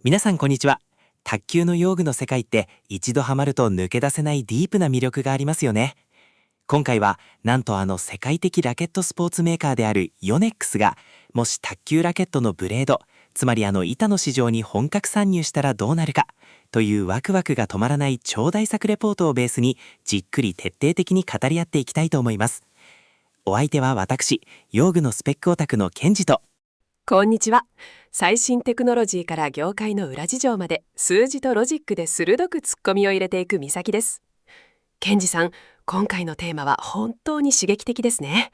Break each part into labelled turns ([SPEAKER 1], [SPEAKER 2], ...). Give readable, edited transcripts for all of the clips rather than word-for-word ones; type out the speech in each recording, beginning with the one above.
[SPEAKER 1] 皆さんこんにちは。卓球の用具の世界って一度ハマると抜け出せないディープな魅力がありますよね。今回はなんと世界的ラケットスポーツメーカーであるヨネックスが、もし卓球ラケットのブレード、つまり板の市場に本格参入したらどうなるかというワクワクが止まらない超大作レポートをベースに、じっくり徹底的に語り合っていきたいと思います。お相手は私、用具のスペックオタクのケンジと。
[SPEAKER 2] こんにちは。最新テクノロジーから業界の裏事情まで、数字とロジックで鋭くツッコミを入れていく美咲です。ケンジさん、今回のテーマは本当に刺激的ですね。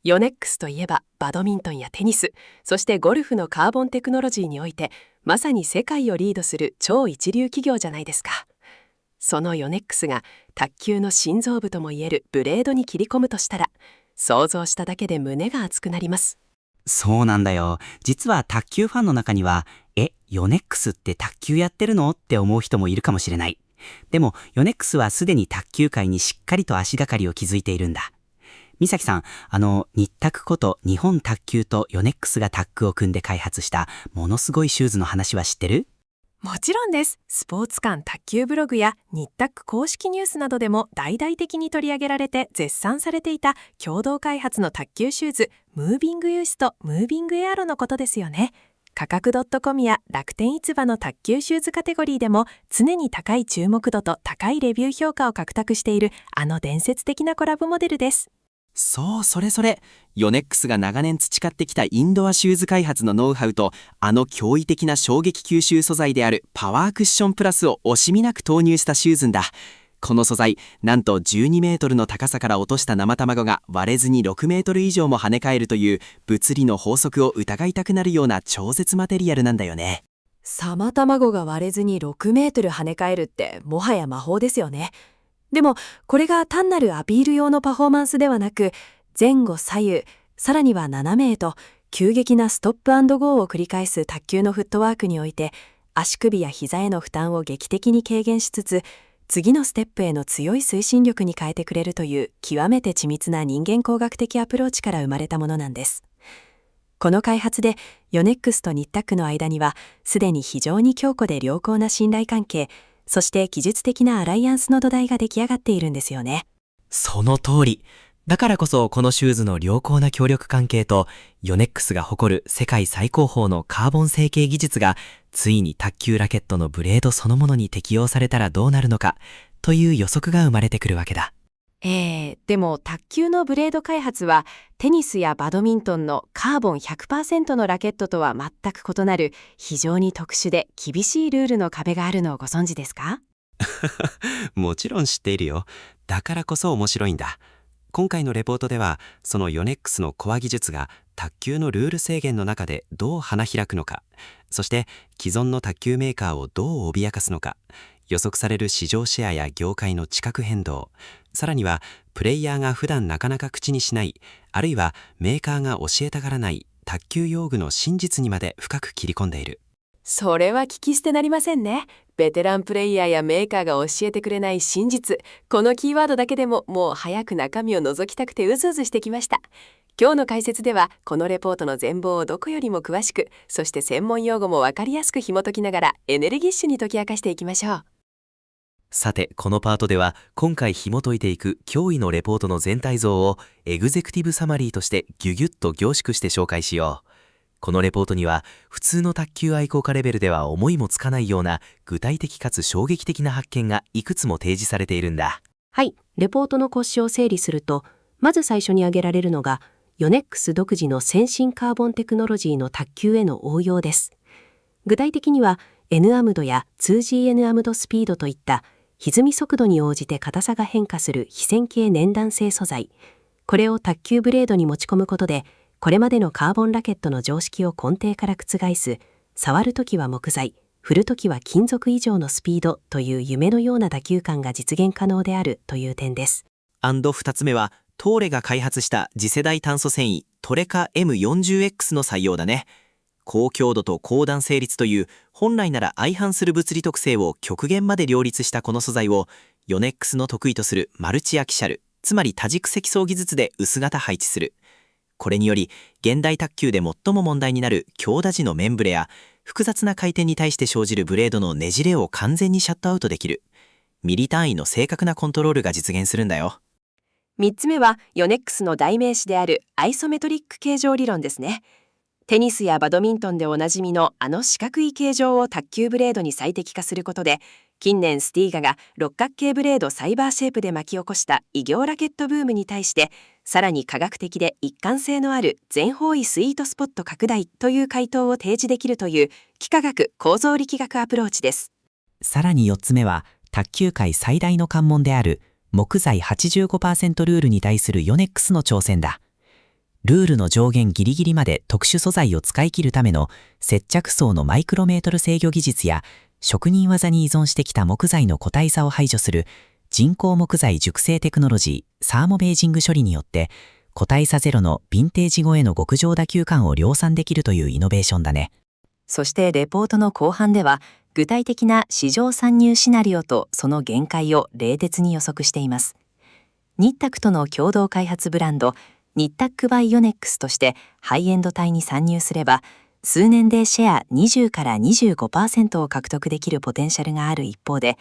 [SPEAKER 2] ヨネックスといえばバドミントンやテニス、そしてゴルフのカーボンテクノロジーにおいてまさに世界をリードする超一流企業じゃないですか。そのヨネックスが卓球の心臓部ともいえるブレードに切り込むとしたら、想像しただけで胸が熱くなります。
[SPEAKER 3] そうなんだよ。実は卓球ファンの中には、ヨネックスって卓球やってるのって思う人もいるかもしれない。でも、ヨネックスはすでに卓球界にしっかりと足がかりを築いているんだ。美咲さん、日卓こと日本卓球とヨネックスがタッグを組んで開発したものすごいシューズの話は知ってる？
[SPEAKER 2] もちろんです。スポーツ館卓球ブログや日卓公式ニュースなどでも大々的に取り上げられて絶賛されていた共同開発の卓球シューズ、ムービングユースとムービングエアロのことですよね。価格 .com や楽天市場の卓球シューズカテゴリーでも常に高い注目度と高いレビュー評価を獲得している伝説的なコラボモデルです。
[SPEAKER 1] そう、それヨネックスが長年培ってきたインドアシューズ開発のノウハウと、驚異的な衝撃吸収素材であるパワークッションプラスを惜しみなく投入したシューズんだ。この素材、なんと12メートルの高さから落とした生卵が割れずに6メートル以上も跳ね返るという物理の法則を疑いたくなるような超絶マテリアルなんだよね。
[SPEAKER 2] 生卵が割れずに6メートル跳ね返るってもはや魔法ですよね。でもこれが単なるアピール用のパフォーマンスではなく、前後左右、さらには斜めへと急激なストップ&ゴーを繰り返す卓球のフットワークにおいて、足首や膝への負担を劇的に軽減しつつ、次のステップへの強い推進力に変えてくれるという極めて緻密な人間工学的アプローチから生まれたものなんです。この開発でヨネックスと日卓の間にはすでに非常に強固で良好な信頼関係、そして技術的なアライアンスの土台が出来上がっているんですよね。
[SPEAKER 1] その通り。だからこそこのシューズの良好な協力関係と、ヨネックスが誇る世界最高峰のカーボン成形技術がついに卓球ラケットのブレードそのものに適用されたらどうなるのかという予測が生まれてくるわけだ。
[SPEAKER 2] でも卓球のブレード開発はテニスやバドミントンのカーボン 100% のラケットとは全く異なる非常に特殊で厳しいルールの壁があるのをご存知ですか？
[SPEAKER 4] もちろん知っているよ。だからこそ面白いんだ。今回のレポートでは、そのヨネックスのコア技術が卓球のルール制限の中でどう花開くのか、そして既存の卓球メーカーをどう脅かすのか、予測される市場シェアや業界の地殻変動、さらにはプレイヤーが普段なかなか口にしない、あるいはメーカーが教えたがらない卓球用具の真実にまで深く切り込んでいる。
[SPEAKER 2] それは聞き捨てなりませんね。ベテランプレイヤーやメーカーが教えてくれない真実、このキーワードだけでももう早く中身を覗きたくてうずうずしてきました。今日の解説ではこのレポートの全貌をどこよりも詳しく、そして専門用語も分かりやすく紐解きながらエネルギッシュに解き明かしていきましょう。
[SPEAKER 1] さて、このパートでは今回紐解いていく驚異のレポートの全体像をエグゼクティブサマリーとしてギュギュッと凝縮して紹介しよう。このレポートには普通の卓球愛好家レベルでは思いもつかないような具体的かつ衝撃的な発見がいくつも提示されているんだ。
[SPEAKER 5] はい、レポートの骨子を整理すると、まず最初に挙げられるのがヨネックス独自の先進カーボンテクノロジーの卓球への応用です。具体的には N アムドや 2GN アムドスピードといった歪み速度に応じて硬さが変化する非線形粘弾性素材、これを卓球ブレードに持ち込むことで、これまでのカーボンラケットの常識を根底から覆す、触るときは木材、振るときは金属以上のスピードという夢のような打球感が実現可能であるという点です。
[SPEAKER 1] 2つ目はトーレが開発した次世代炭素繊維トレカ M40X の採用だね。高強度と高弾性率という本来なら相反する物理特性を極限まで両立したこの素材をヨネックスの得意とするマルチアキシャル、つまり多軸積層技術で薄型配置する。これにより現代卓球で最も問題になる強打時の面ブレや複雑な回転に対して生じるブレードのねじれを完全にシャットアウトできる。ミリ単位の正確なコントロールが実現するんだよ。
[SPEAKER 5] 3つ目はヨネックスの代名詞であるアイソメトリック形状理論ですね。テニスやバドミントンでおなじみの四角い形状を卓球ブレードに最適化することで、近年スティーガが六角形ブレードサイバーシェイプで巻き起こした異形ラケットブームに対して、さらに科学的で一貫性のある全方位スイートスポット拡大という回答を提示できるという幾何学構造力学アプローチです。
[SPEAKER 3] さらに4つ目は、卓球界最大の関門である木材 85% ルールに対するヨネックスの挑戦だ。ルールの上限ギリギリまで特殊素材を使い切るための接着層のマイクロメートル制御技術や、職人技に依存してきた木材の個体差を排除する人工木材熟成テクノロジーサーモベージング処理によって、個体差ゼロのヴィンテージ超えの極上打球感を量産できるというイノベーションだね。
[SPEAKER 2] そしてレポートの後半では、具体的な市場参入シナリオとその限界を冷徹に予測しています。ニッタクとの共同開発ブランド、ニッタックバイヨネックスとしてハイエンド帯に参入すれば、数年でシェア20から 25% を獲得できるポテンシャルがある一方で、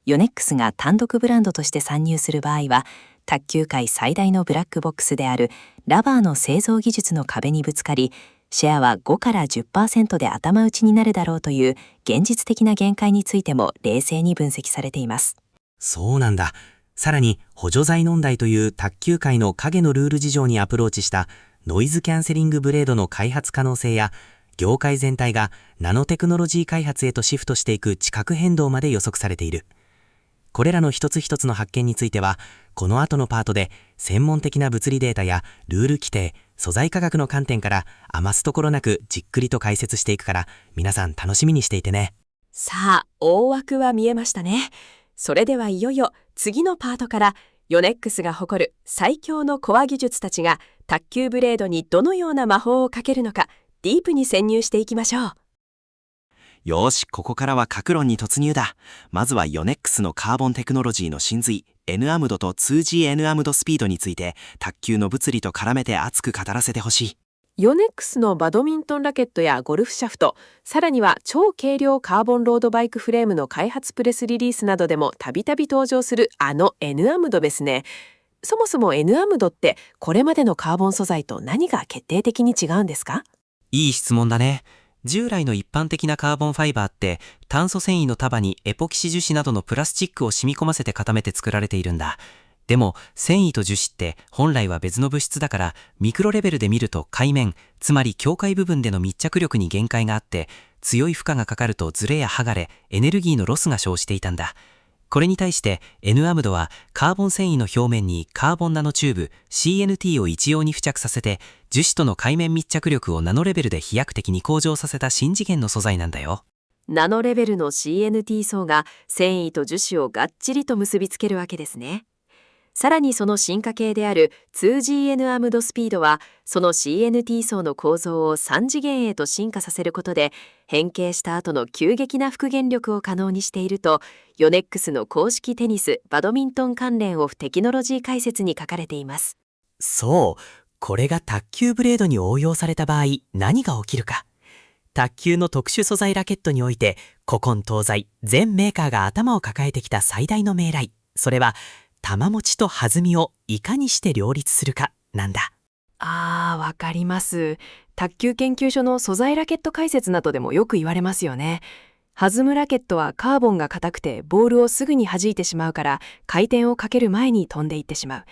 [SPEAKER 2] ヨネックスが単独ブランドとして参入する場合は、卓球界最大のブラックボックスであるラバーの製造技術の壁にぶつかり、シェアは5から 10% で頭打ちになるだろうという現実的な限界についても冷静に分析されています。
[SPEAKER 3] そうなんだ。さらに補助材問題という卓球界の影のルール事情にアプローチしたノイズキャンセリングブレードの開発可能性や、業界全体がナノテクノロジー開発へとシフトしていく地殻変動まで予測されている。これらの一つ一つの発見については、この後のパートで専門的な物理データやルール規定、素材科学の観点から余すところなくじっくりと解説していくから、皆さん楽しみにしていてね。
[SPEAKER 2] さあ、大枠は見えましたね。それではいよいよ次のパートからヨネックスが誇る最強のコア技術たちが卓球ブレードにどのような魔法をかけるのか、ディープに潜入していきましょう。
[SPEAKER 1] よーし、ここからは各論に突入だ。まずはヨネックスのカーボンテクノロジーの真髄 N アムドと 2G N アムドスピードについて、卓球の物理と絡めて熱く語らせてほしい。
[SPEAKER 5] ヨネックスのバドミントンラケットやゴルフシャフト、さらには超軽量カーボンロードバイクフレームの開発プレスリリースなどでもたびたび登場するN アムドですね。そもそも N アムドってこれまでのカーボン素材と何が決定的に違うんですか？
[SPEAKER 4] いい質問だね。従来の一般的なカーボンファイバーって炭素繊維の束にエポキシ樹脂などのプラスチックを染み込ませて固めて作られているんだ。でも繊維と樹脂って本来は別の物質だから、ミクロレベルで見ると界面、つまり境界部分での密着力に限界があって、強い負荷がかかるとズレや剥がれ、エネルギーのロスが生じていたんだ。これに対して N アムドはカーボン繊維の表面にカーボンナノチューブ CNT を一様に付着させて、樹脂との界面密着力をナノレベルで飛躍的に向上させた新次元の素材なんだよ。
[SPEAKER 2] ナノレベルの CNT 層が繊維と樹脂をがっちりと結びつけるわけですね。さらにその進化系である 2GN アムドスピードは、その CNT 層の構造を3次元へと進化させることで、変形した後の急激な復元力を可能にしていると、ヨネックスの公式テニス・バドミントン関連オフテクノロジー解説に書かれています。
[SPEAKER 3] そう、これが卓球ブレードに応用された場合、何が起きるか。卓球の特殊素材ラケットにおいて、古今東西全メーカーが頭を抱えてきた最大の命題、それは球持ちと弾みをいかにして両立するかなんだ。
[SPEAKER 2] わかります。卓球研究所の素材ラケット解説などでもよく言われますよね。弾むラケットはカーボンが硬くてボールをすぐに弾いてしまうから、回転をかける前に飛んでいってしまう。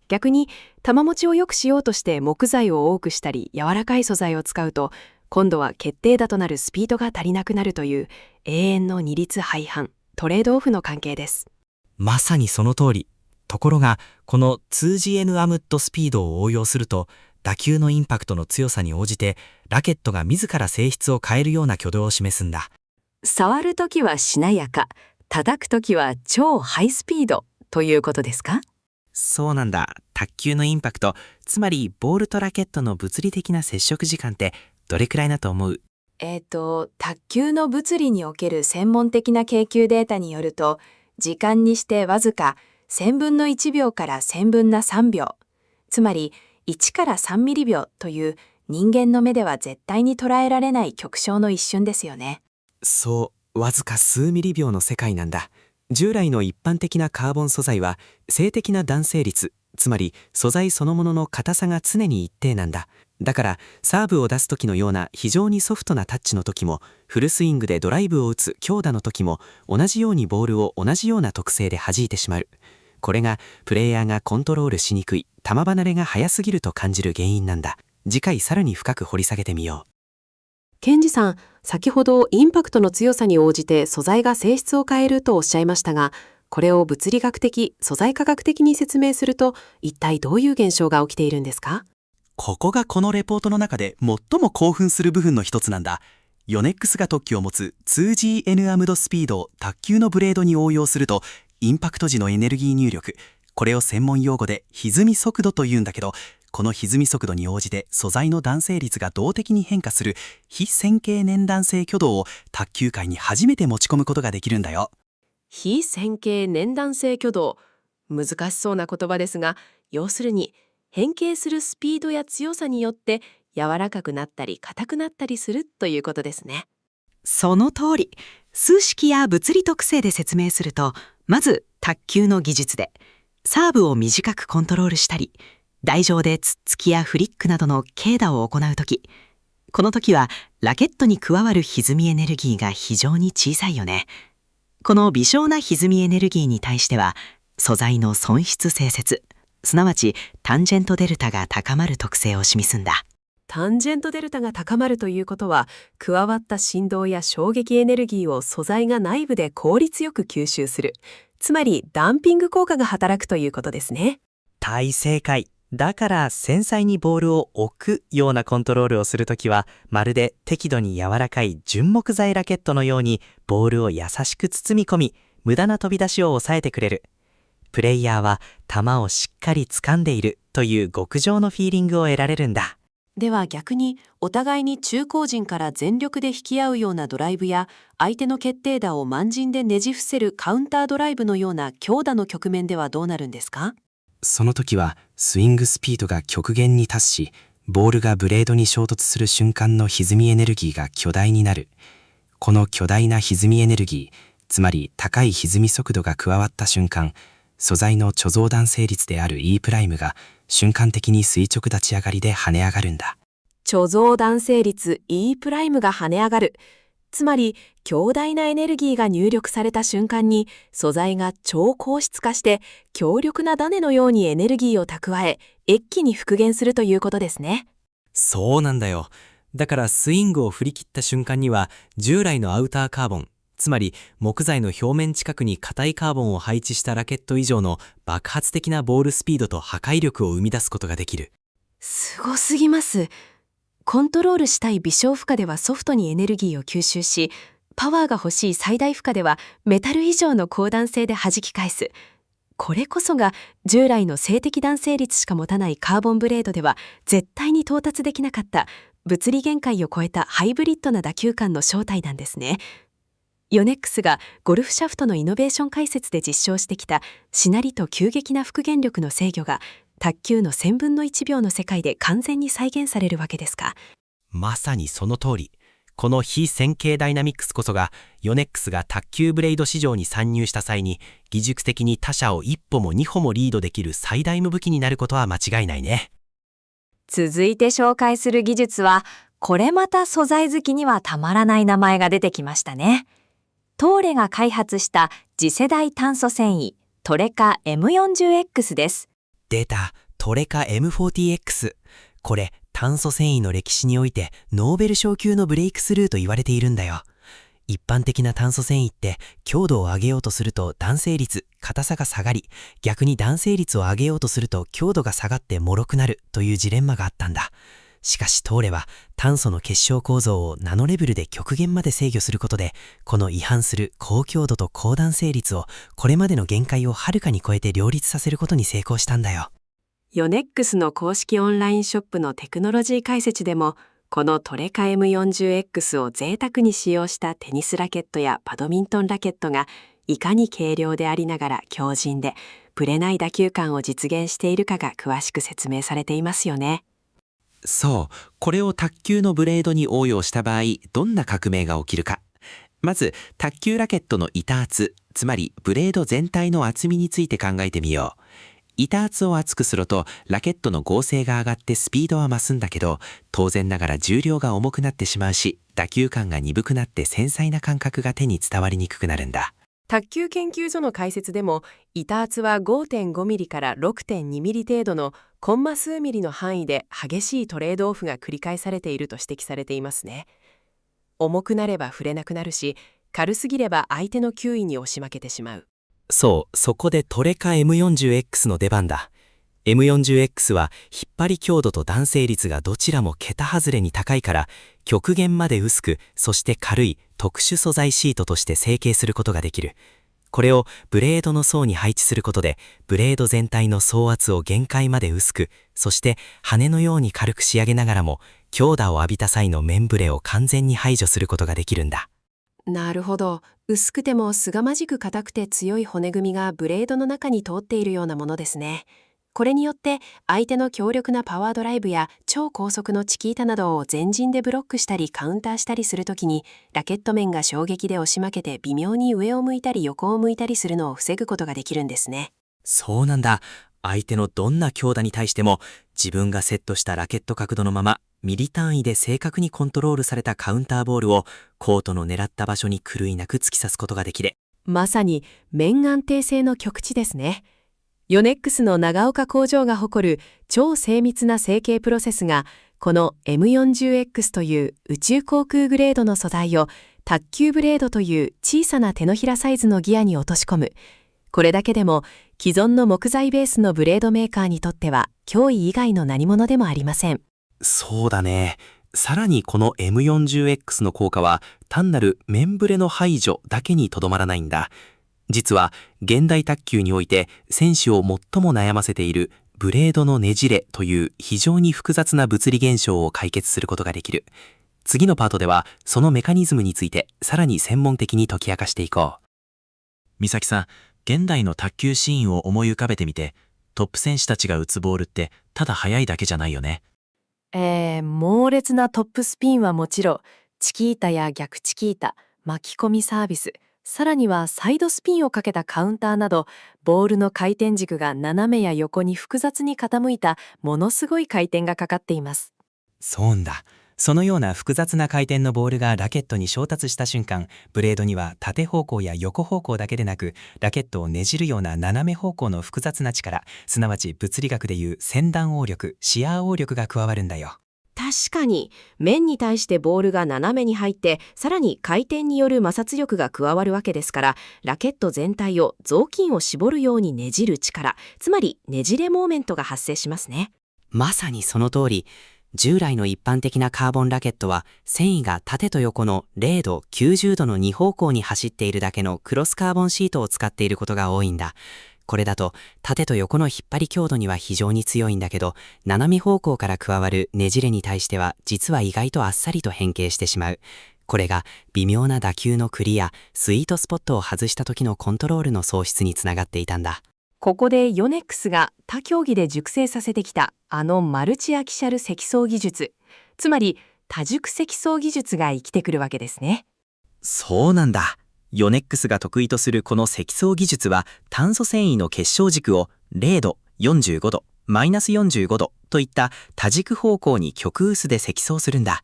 [SPEAKER 2] 逆に球持ちを良くしようとして木材を多くしたり柔らかい素材を使うと、今度は決定打となるスピードが足りなくなるという永遠の二律背反、トレードオフの関係です。
[SPEAKER 3] まさにその通り。ところが、この 2GN アムッドスピードを応用すると、打球のインパクトの強さに応じて、ラケットが自ら性質を変えるような挙動を示すんだ。
[SPEAKER 2] 触るときはしなやか、叩くときは超ハイスピードということですか？
[SPEAKER 1] そうなんだ。卓球のインパクト、つまりボールとラケットの物理的な接触時間ってどれくらいだと思う？
[SPEAKER 2] 卓球の物理における専門的な研究データによると、時間にしてわずか1000分の1秒から1000分の3秒。つまり、1から3ミリ秒という人間の目では絶対に捉えられない極小の一瞬ですよね。
[SPEAKER 4] そう、わずか数ミリ秒の世界なんだ。従来の一般的なカーボン素材は静的な弾性率、つまり素材そのものの硬さが常に一定なんだ。だからサーブを出す時のような非常にソフトなタッチの時も、フルスイングでドライブを打つ強打の時も、同じようにボールを同じような特性で弾いてしまう。これがプレイヤーがコントロールしにくい、球離れが早すぎると感じる原因なんだ。次回さらに深く掘り下げてみよう。
[SPEAKER 5] ケンジさん、先ほどインパクトの強さに応じて素材が性質を変えるとおっしゃいましたが、これを物理学的、素材科学的に説明すると、一体どういう現象が起きているんですか？
[SPEAKER 6] ここがこのレポートの中で最も興奮する部分の一つなんだ。ヨネックスが特許を持つ 2GN アムドスピードを卓球のブレードに応用すると、インパクト時のエネルギー入力、これを専門用語で歪み速度というんだけど、この歪み速度に応じて素材の弾性率が動的に変化する非線形粘弾性挙動を卓球界に初めて持ち込むことができるんだよ。
[SPEAKER 5] 非線形粘弾性挙動。難しそうな言葉ですが、要するに変形するスピードや強さによって柔らかくなったり硬くなったりするということですね。
[SPEAKER 3] その通り。数式や物理特性で説明すると、まず卓球の技術でサーブを短くコントロールしたり、台上でつっつきやフリックなどの軽打を行うとき、この時はラケットに加わる歪みエネルギーが非常に小さいよね。この微小な歪みエネルギーに対しては、素材の損失性節、すなわちタンジェントデルタが高まる特性を示すんだ。
[SPEAKER 5] タンジェントデルタが高まるということは、加わった振動や衝撃エネルギーを素材が内部で効率よく吸収する。つまりダンピング効果が働くということですね。
[SPEAKER 1] 大正解。だから繊細にボールを置くようなコントロールをするときは、まるで適度に柔らかい純木材ラケットのようにボールを優しく包み込み、無駄な飛び出しを抑えてくれる。プレイヤーは球をしっかり掴んでいるという極上のフィーリングを得られるんだ。
[SPEAKER 5] では逆に、お互いに中後陣から全力で引き合うようなドライブや、相手の決定打を慢陣でねじ伏せるカウンタードライブのような強打の局面ではどうなるんですか？
[SPEAKER 4] その時はスイングスピードが極限に達し、ボールがブレードに衝突する瞬間の歪みエネルギーが巨大になる。この巨大な歪みエネルギー、つまり高い歪み速度が加わった瞬間、素材の貯蔵弾性率である E' が瞬間的に垂直立ち上がりで跳ね上がるんだ。
[SPEAKER 5] 貯蔵弾性率 E' が跳ね上がる。つまり、強大なエネルギーが入力された瞬間に、素材が超硬質化して、強力なダネのようにエネルギーを蓄え、一気に復元するということですね。
[SPEAKER 7] そうなんだよ。だからスイングを振り切った瞬間には、従来のアウターカーボン、つまり木材の表面近くに硬いカーボンを配置したラケット以上の爆発的なボールスピードと破壊力を生み出すことができる。
[SPEAKER 5] すごすぎます。コントロールしたい微小負荷ではソフトにエネルギーを吸収し、パワーが欲しい最大負荷ではメタル以上の高弾性で弾き返す。これこそが従来の静的弾性率しか持たないカーボンブレードでは絶対に到達できなかった物理限界を超えたハイブリッドな打球感の正体なんですね。ヨネックスがゴルフシャフトのイノベーション解説で実証してきたしなりと急激な復元力の制御が卓球の1000分の1秒の世界で完全に再現されるわけですか。
[SPEAKER 1] まさにその通り。この非線形ダイナミックスこそが、ヨネックスが卓球ブレイド市場に参入した際に、技術的に他社を一歩も二歩もリードできる最大の武器になることは間違いないね。
[SPEAKER 2] 続いて紹介する技術は、これまた素材好きにはたまらない名前が出てきましたね。トーレが開発した次世代炭素繊維、トレカ M40X です。
[SPEAKER 1] 出た、トレカ M40X。これ、炭素繊維の歴史においてノーベル賞級のブレイクスルーと言われているんだよ。一般的な炭素繊維って強度を上げようとすると弾性率、硬さが下がり、逆に弾性率を上げようとすると強度が下がって脆くなるというジレンマがあったんだ。しかしトーレは炭素の結晶構造をナノレベルで極限まで制御することで、この違反する高強度と高弾性率をこれまでの限界をはるかに超えて両立させることに成功したんだよ。
[SPEAKER 5] ヨネックスの公式オンラインショップのテクノロジー解説でも、このトレカ M40X を贅沢に使用したテニスラケットやバドミントンラケットがいかに軽量でありながら強靭で、ぶれない打球感を実現しているかが詳しく説明されていますよね。
[SPEAKER 4] そう、これを卓球のブレードに応用した場合、どんな革命が起きるか。まず、卓球ラケットの板厚、つまりブレード全体の厚みについて考えてみよう。板厚を厚くすると、ラケットの剛性が上がってスピードは増すんだけど、当然ながら重量が重くなってしまうし、打球感が鈍くなって繊細な感覚が手に伝わりにくくなるんだ。
[SPEAKER 5] 卓球研究所の解説でも、板厚は 5.5 ミリから 6.2 ミリ程度のコンマ数ミリの範囲で激しいトレードオフが繰り返されていると指摘されていますね。重くなれば触れなくなるし、軽すぎれば相手の球威に押し負けてしまう。
[SPEAKER 7] そう、そこでトレカ M40X の出番だ。M40X は引っ張り強度と弾性率がどちらも桁外れに高いから、極限まで薄く、そして軽い特殊素材シートとして成形することができる。これをブレードの層に配置することで、ブレード全体の総圧を限界まで薄く、そして羽のように軽く仕上げながらも、強打を浴びた際の面ブレを完全に排除することができるんだ。
[SPEAKER 5] なるほど。薄くても凄まじく硬くて強い骨組みがブレードの中に通っているようなものですね。これによって相手の強力なパワードライブや超高速のチキータなどを前陣でブロックしたりカウンターしたりするときに、ラケット面が衝撃で押し負けて微妙に上を向いたり横を向いたりするのを防ぐことができるんですね。
[SPEAKER 7] そうなんだ。相手のどんな強打に対しても、自分がセットしたラケット角度のまま、ミリ単位で正確にコントロールされたカウンターボールをコートの狙った場所に狂いなく突き刺すことができる。
[SPEAKER 5] まさに面安定性の極致ですね。ヨネックスの長岡工場が誇る超精密な成形プロセスが、この M40X という宇宙航空グレードの素材を卓球ブレードという小さな手のひらサイズのギアに落とし込む。これだけでも既存の木材ベースのブレードメーカーにとっては脅威以外の何物でもありません。
[SPEAKER 6] そうだね。さらにこの M40X の効果は単なる面ブレの排除だけにとどまらないんだ。実は現代卓球において選手を最も悩ませているブレードのねじれという非常に複雑な物理現象を解決することができる。次のパートではそのメカニズムについてさらに専門的に解き明かしていこう。
[SPEAKER 1] 美咲さん、現代の卓球シーンを思い浮かべてみて、トップ選手たちが打つボールってただ速いだけじゃないよね。
[SPEAKER 2] 猛烈なトップスピンはもちろん、チキータや逆チキータ、巻き込みサービス、さらにはサイドスピンをかけたカウンターなど、ボールの回転軸が斜めや横に複雑に傾いたものすごい回転がかかっています。
[SPEAKER 7] そうなんだ。そのような複雑な回転のボールがラケットに衝突した瞬間、ブレードには縦方向や横方向だけでなく、ラケットをねじるような斜め方向の複雑な力、すなわち物理学でいう先端応力、シアー応力が加わるんだよ。
[SPEAKER 5] 確かに、面に対してボールが斜めに入って、さらに回転による摩擦力が加わるわけですから、ラケット全体を雑巾を絞るようにねじる力、つまりねじれモーメントが発生しますね。
[SPEAKER 3] まさにその通り。従来の一般的なカーボンラケットは繊維が縦と横の0度、90度の2方向に走っているだけのクロスカーボンシートを使っていることが多いんだ。これだと縦と横の引っ張り強度には非常に強いんだけど、斜め方向から加わるねじれに対しては実は意外とあっさりと変形してしまう。これが微妙な打球のクリア、スイートスポットを外した時のコントロールの喪失につながっていたんだ。
[SPEAKER 5] ここでヨネックスが他競技で熟成させてきたマルチアキシャル積層技術、つまり多軸積層技術が生きてくるわけですね。
[SPEAKER 6] そうなんだ。ヨネックスが得意とするこの積層技術は炭素繊維の結晶軸を0度、45度、マイナス45度といった多軸方向に極薄で積層するんだ。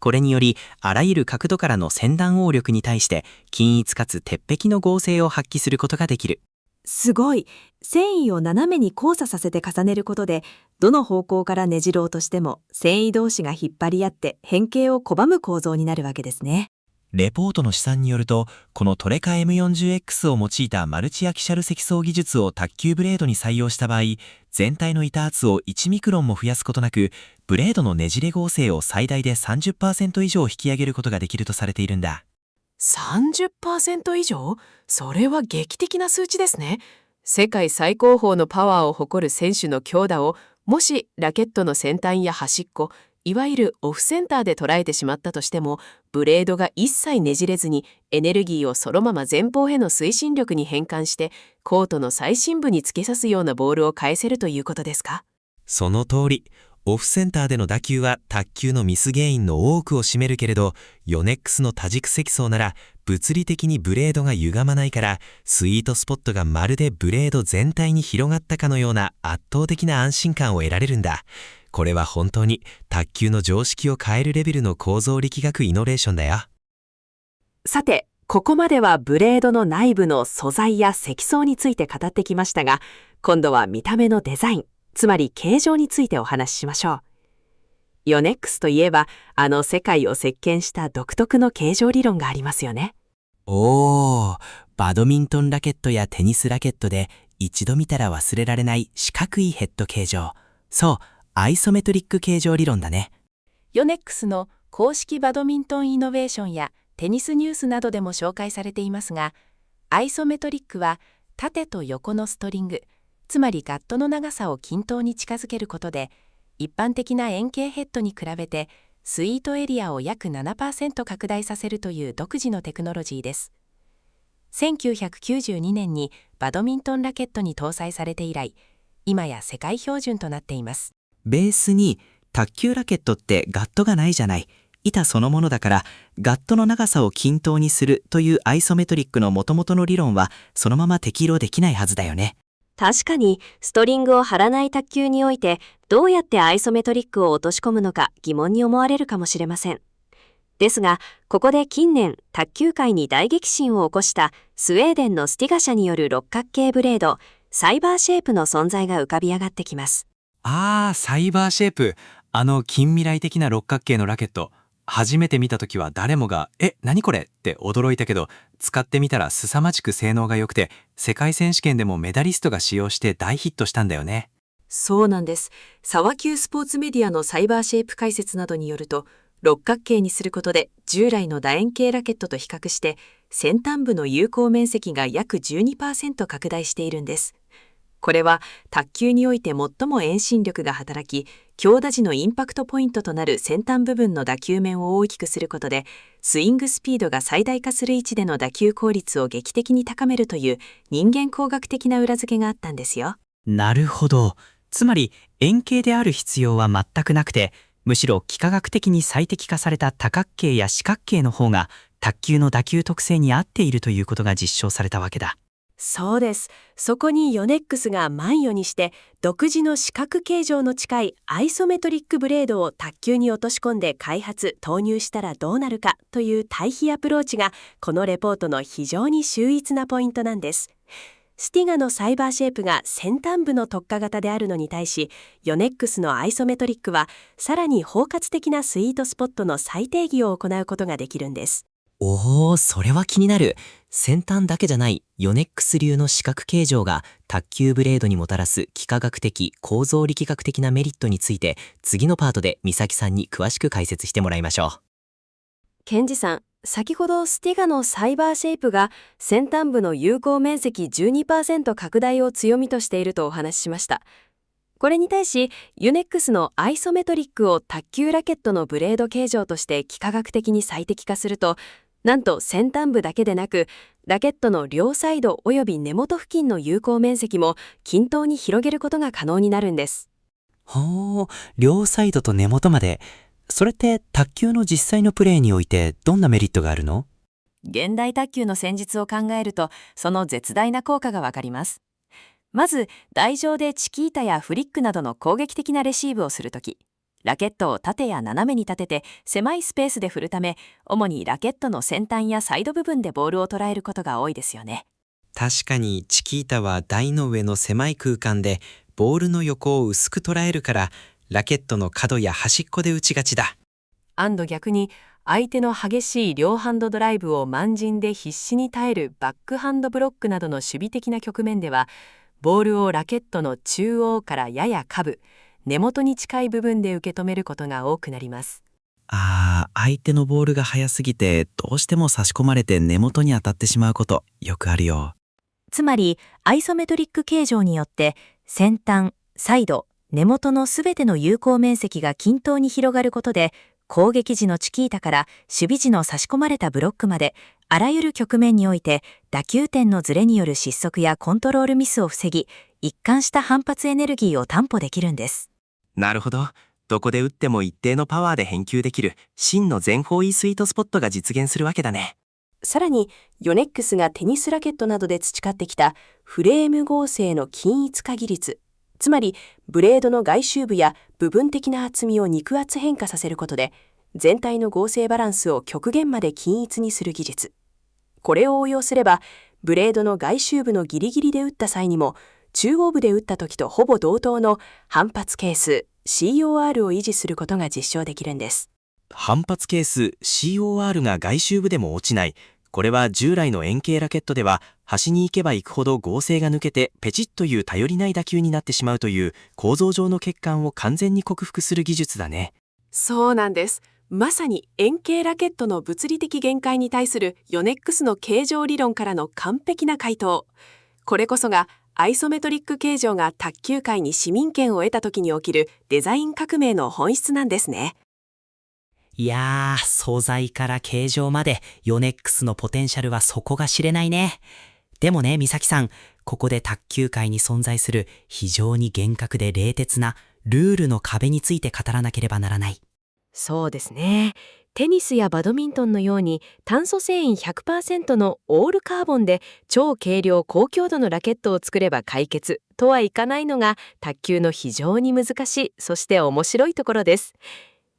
[SPEAKER 6] これによりあらゆる角度からの先端応力に対して均一かつ鉄壁の剛性を発揮することができる。
[SPEAKER 2] すごい。繊維を斜めに交差させて重ねることで、どの方向からねじろうとしても繊維同士が引っ張り合って変形を拒む構造になるわけですね。
[SPEAKER 1] レポートの試算によると、このトレカ M40X を用いたマルチアキシャル積層技術を卓球ブレードに採用した場合、全体の板厚を1ミクロンも増やすことなく、ブレードのねじれ剛性を最大で 30% 以上引き上げることができるとされているんだ。
[SPEAKER 5] 30% 以上？それは劇的な数値ですね。世界最高峰のパワーを誇る選手の強打を、もしラケットの先端や端っこ、いわゆるオフセンターで捉えてしまったとしても、ブレードが一切ねじれずにエネルギーをそのまま前方への推進力に変換して、コートの最深部に突き刺すようなボールを返せるということですか？
[SPEAKER 4] その通り。オフセンターでの打球は卓球のミス原因の多くを占めるけれど、ヨネックスの多軸積層なら物理的にブレードが歪まないから、スイートスポットがまるでブレード全体に広がったかのような圧倒的な安心感を得られるんだ。これは本当に卓球の常識を変えるレベルの構造力学イノベーションだよ。
[SPEAKER 5] さて、ここまではブレードの内部の素材や積層について語ってきましたが、今度は見た目のデザイン、つまり形状についてお話ししましょう。ヨネックスといえば、世界を席巻した独特の形状理論がありますよね。
[SPEAKER 3] おー、バドミントンラケットやテニスラケットで一度見たら忘れられない四角いヘッド形状。そう、アイソメトリック形状理論だね。
[SPEAKER 5] ヨネックスの公式バドミントンイノベーションやテニスニュースなどでも紹介されていますが、アイソメトリックは縦と横のストリング、つまりガットの長さを均等に近づけることで、一般的な円形ヘッドに比べてスイートエリアを約 7% 拡大させるという独自のテクノロジーです。1992年にバドミントンラケットに搭載されて以来、今や世界標準となっています。
[SPEAKER 3] ベースに卓球ラケットってガットがないじゃない。板そのものだから、ガットの長さを均等にするというアイソメトリックの元々の理論はそのまま適用できないはずだよね。
[SPEAKER 2] 確かに、ストリングを張らない卓球において、どうやってアイソメトリックを落とし込むのか疑問に思われるかもしれません。ですが、ここで近年、卓球界に大激震を起こしたスウェーデンのスティガ社による六角形ブレード、サイバーシェイプの存在が浮かび上がってきます。
[SPEAKER 7] サイバーシェイプ。近未来的な六角形のラケット。初めて見た時は誰もが何これって驚いたけど、使ってみたら凄まじく性能が良くて、世界選手権でもメダリストが使用して大ヒットしたんだよね。
[SPEAKER 5] そうなんです。沢級スポーツメディアのサイバーシェイプ解説などによると、六角形にすることで従来の楕円形ラケットと比較して先端部の有効面積が約 12% 拡大しているんです。これは卓球において最も遠心力が働き、強打時のインパクトポイントとなる先端部分の打球面を大きくすることで、スイングスピードが最大化する位置での打球効率を劇的に高めるという人間工学的な裏付けがあったんですよ。
[SPEAKER 3] なるほど。つまり円形である必要は全くなくて、むしろ幾何学的に最適化された多角形や四角形の方が卓球の打球特性に合っているということが実証されたわけだ。
[SPEAKER 5] そうです。そこにヨネックスが万余にして独自の四角形状の近いアイソメトリックブレードを卓球に落とし込んで開発・投入したらどうなるかという対比アプローチがこのレポートの非常に秀逸なポイントなんです。スティガのサイバーシェイプが先端部の特化型であるのに対し、ヨネックスのアイソメトリックはさらに包括的なスイートスポットの再定義を行うことができるんです。
[SPEAKER 3] おー、それは気になる。先端だけじゃないヨネックス流の四角形状が卓球ブレードにもたらす幾何学的構造力学的なメリットについて、次のパートで美咲さんに詳しく解説してもらいましょう。
[SPEAKER 2] ケンジさん、先ほどスティガのサイバーシェイプが先端部の有効面積 12% 拡大を強みとしているとお話ししました。これに対し、ユネックスのアイソメトリックを卓球ラケットのブレード形状として幾何学的に最適化すると、なんと先端部だけでなく、ラケットの両サイドおよび根元付近の有効面積も均等に広げることが可能になるんです。
[SPEAKER 3] ほー、両サイドと根元まで。それって卓球の実際のプレーにおいてどんなメリットがあるの？
[SPEAKER 2] 現代卓球の戦術を考えると、その絶大な効果がわかります。まず、台上でチキータやフリックなどの攻撃的なレシーブをするとき、ラケットを縦や斜めに立てて狭いスペースで振るため、主にラケットの先端やサイド部分でボールを捉えることが多いですよね。
[SPEAKER 4] 確かにチキータは台の上の狭い空間でボールの横を薄く捉えるから、ラケットの角や端っこで打ちがちだ。
[SPEAKER 5] 逆に相手の激しい両ハンドドライブを慢心で必死に耐えるバックハンドブロックなどの守備的な局面では、ボールをラケットの中央からやや下部、根元に近い部分で受け止めることが多くなります。
[SPEAKER 3] 相手のボールが速すぎてどうしても差し込まれて根元に当たってしまうことよくあるよ。
[SPEAKER 2] つまり、アイソメトリック形状によって先端、サイド、
[SPEAKER 8] 根元のすべての有効面積が均等に広がることで、攻撃時のチキータから守備時の差し込まれたブロックまで、あらゆる局面において打球点のズレによる失速やコントロールミスを防ぎ、一貫した反発エネルギーを担保できるんです。
[SPEAKER 1] なるほど。どこで打っても一定のパワーで返球できる真の全方位スイートスポットが実現するわけだね。
[SPEAKER 5] さらに、ヨネックスがテニスラケットなどで培ってきたフレーム合成の均一化技術、つまりブレードの外周部や部分的な厚みを肉厚変化させることで、全体の合成バランスを極限まで均一にする技術。これを応用すれば、ブレードの外周部のギリギリで打った際にも、中央部で打った時とほぼ同等の反発係数 COR を維持することが実証できるんです。
[SPEAKER 1] 反発係数 COR が外周部でも落ちない。これは従来の円形ラケットでは端に行けば行くほど合成が抜けてペチッという頼りない打球になってしまうという構造上の欠陥を完全に克服する技術だね。
[SPEAKER 5] そうなんです。まさに円形ラケットの物理的限界に対するヨネックスの形状理論からの完璧な回答。これこそがアイソメトリック形状が卓球界に市民権を得た時に起きるデザイン革命の本質なんですね。
[SPEAKER 3] いやー、素材から形状までヨネックスのポテンシャルは底が知れないね。でもね、美咲さん、ここで卓球界に存在する非常に厳格で冷徹なルールの壁について語らなければならない。
[SPEAKER 5] そうですね。テニスやバドミントンのように炭素繊維 100% のオールカーボンで超軽量高強度のラケットを作れば解決とはいかないのが卓球の非常に難しい、そして面白いところです。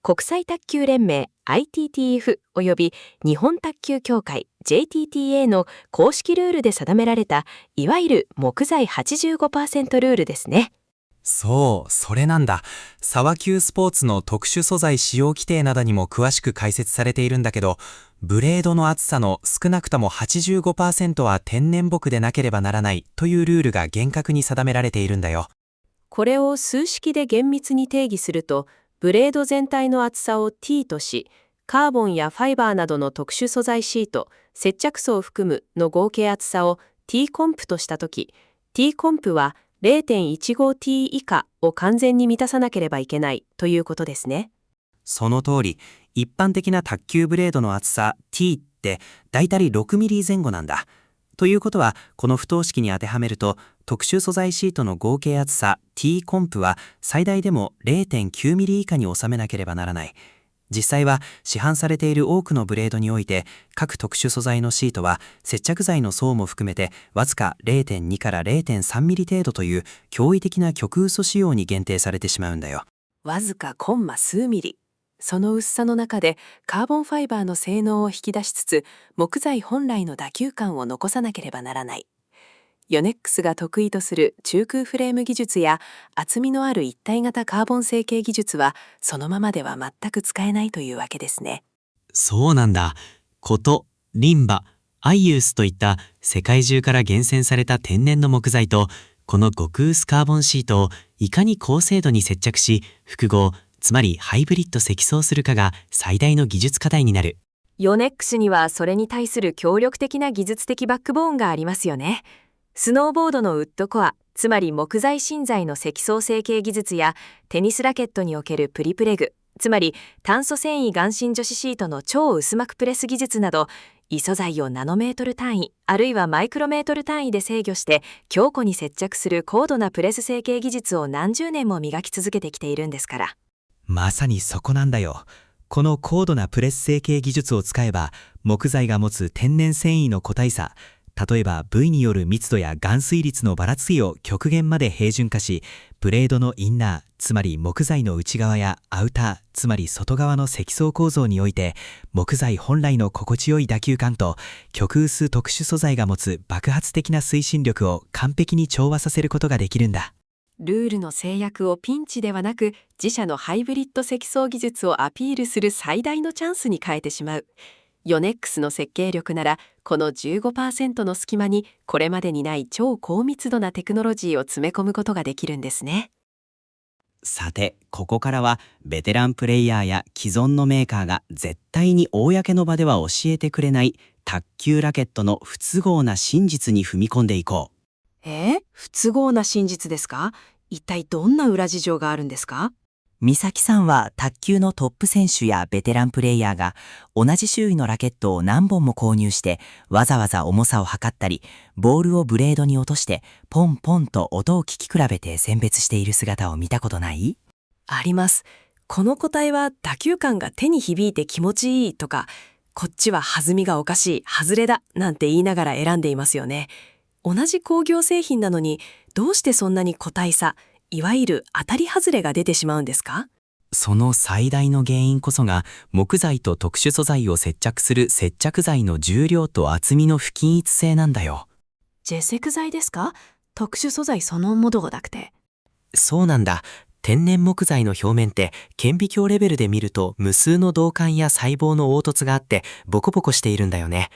[SPEAKER 5] 国際卓球連盟 ITTF および日本卓球協会 JTTA の公式ルールで定められたいわゆる木材 85% ルールですね。
[SPEAKER 7] そう、それなんだ。沢級スポーツの特殊素材使用規定などにも詳しく解説されているんだけど、ブレードの厚さの少なくとも 85% は天然木でなければならないというルールが厳格に定められているんだよ。
[SPEAKER 5] これを数式で厳密に定義すると、ブレード全体の厚さを T とし、カーボンやファイバーなどの特殊素材シート、接着層を含むの合計厚さを T コンプとしたとき、T コンプは0.15T 以下を完全に満たさなければいけないということですね。
[SPEAKER 1] その通り、一般的な卓球ブレードの厚さ T ってだいたい6ミリ前後なんだ。ということは、この不等式に当てはめると、特殊素材シートの合計厚さ T コンプは最大でも 0.9 ミリ以下に収めなければならない。実際は市販されている多くのブレードにおいて、各特殊素材のシートは接着剤の層も含めてわずか 0.2 から 0.3 ミリ程度という驚異的な極薄仕様に限定されてしまうんだよ。
[SPEAKER 5] わずかコンマ数ミリ。その薄さの中でカーボンファイバーの性能を引き出しつつ、木材本来の打球感を残さなければならない。ヨネックスが得意とする中空フレーム技術や厚みのある一体型カーボン成形技術はそのままでは全く使えないというわけですね。
[SPEAKER 7] そうなんだ。コト、リンバ、アイユースといった世界中から厳選された天然の木材と、この極薄カーボンシートをいかに高精度に接着し、複合、つまりハイブリッド積層するかが最大の技術課題になる。
[SPEAKER 2] ヨネックスにはそれに対する強力的な技術的バックボーンがありますよね。スノーボードのウッドコア、つまり木材芯材の積層成形技術やテニスラケットにおけるプリプレグ、つまり炭素繊維含芯樹脂シートの超薄膜プレス技術など、異素材をナノメートル単位あるいはマイクロメートル単位で制御して強固に接着する高度なプレス成形技術を何十年も磨き続けてきているんですから。
[SPEAKER 7] まさにそこなんだよ。この高度なプレス成形技術を使えば、木材が持つ天然繊維の個体差、例えば部位による密度や含水率のばらつきを極限まで平準化し、ブレードのインナー、つまり木材の内側やアウター、つまり外側の積層構造において、木材本来の心地よい打球感と極薄特殊素材が持つ爆発的な推進力を完璧に調和させることができるんだ。
[SPEAKER 5] ルールの制約をピンチではなく、自社のハイブリッド積層技術をアピールする最大のチャンスに変えてしまう。ヨネックスの設計力なら、この 15% の隙間にこれまでにない超高密度なテクノロジーを詰め込むことができるんですね。
[SPEAKER 3] さて、ここからはベテランプレイヤーや既存のメーカーが絶対に公の場では教えてくれない卓球ラケットの不都合な真実に踏み込んでいこう。
[SPEAKER 5] 不都合な真実ですか？
[SPEAKER 2] 一体どんな裏事情があるんですか？
[SPEAKER 3] 美咲さんは卓球のトップ選手やベテランプレイヤーが同じ種類のラケットを何本も購入してわざわざ重さを測ったり、ボールをブレードに落としてポンポンと音を聞き比べて選別している姿を見たことない？
[SPEAKER 2] あります。この個体は打球感が手に響いて気持ちいいとか、こっちは弾みがおかしい、外れだなんて言いながら選んでいますよね。同じ工業製品なのに、どうしてそんなに個体差、いわゆる当たり外れが出てしまうんですか？
[SPEAKER 7] その最大の原因こそが、木材と特殊素材を接着する接着剤の重量と厚みの不均一性なんだよ。
[SPEAKER 2] ジェセク材ですか？特殊素材そのものがなくて。
[SPEAKER 1] そうなんだ。天然木材の表面って顕微鏡レベルで見ると無数の導管や細胞の凹凸があってボコボコしているんだよね。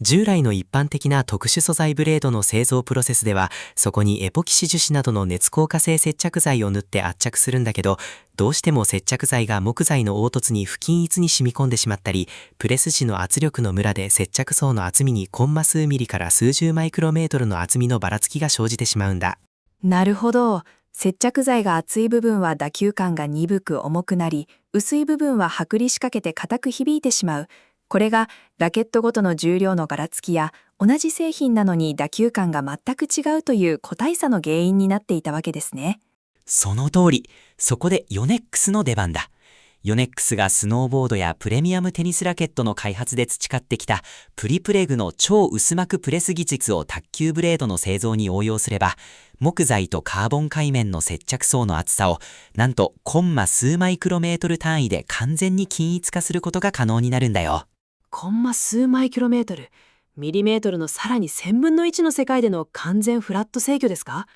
[SPEAKER 1] 従来の一般的な特殊素材ブレードの製造プロセスでは、そこにエポキシ樹脂などの熱硬化性接着剤を塗って圧着するんだけど、どうしても接着剤が木材の凹凸に不均一に染み込んでしまったり、プレス時の圧力のムラで接着層の厚みにコンマ数ミリから数十マイクロメートルの厚みのばらつきが生じてしまうんだ。
[SPEAKER 2] なるほど。接着剤が厚い部分は打球感が鈍く重くなり、薄い部分は剥離しかけて硬く響いてしまう。これがラケットごとの重量のばらつきや、同じ製品なのに打球感が全く違うという個体差の原因になっていたわけですね。
[SPEAKER 3] その通り。そこでヨネックスの出番だ。ヨネックスがスノーボードやプレミアムテニスラケットの開発で培ってきたプリプレグの超薄膜プレス技術を卓球ブレードの製造に応用すれば、木材とカーボン界面の接着層の厚さをなんとコンマ数マイクロメートル単位で完全に均一化することが可能になるんだよ。
[SPEAKER 2] コンマ数マイクロメートル、ミリメートルのさらに1000分の1の世界での完全フラット制御ですか？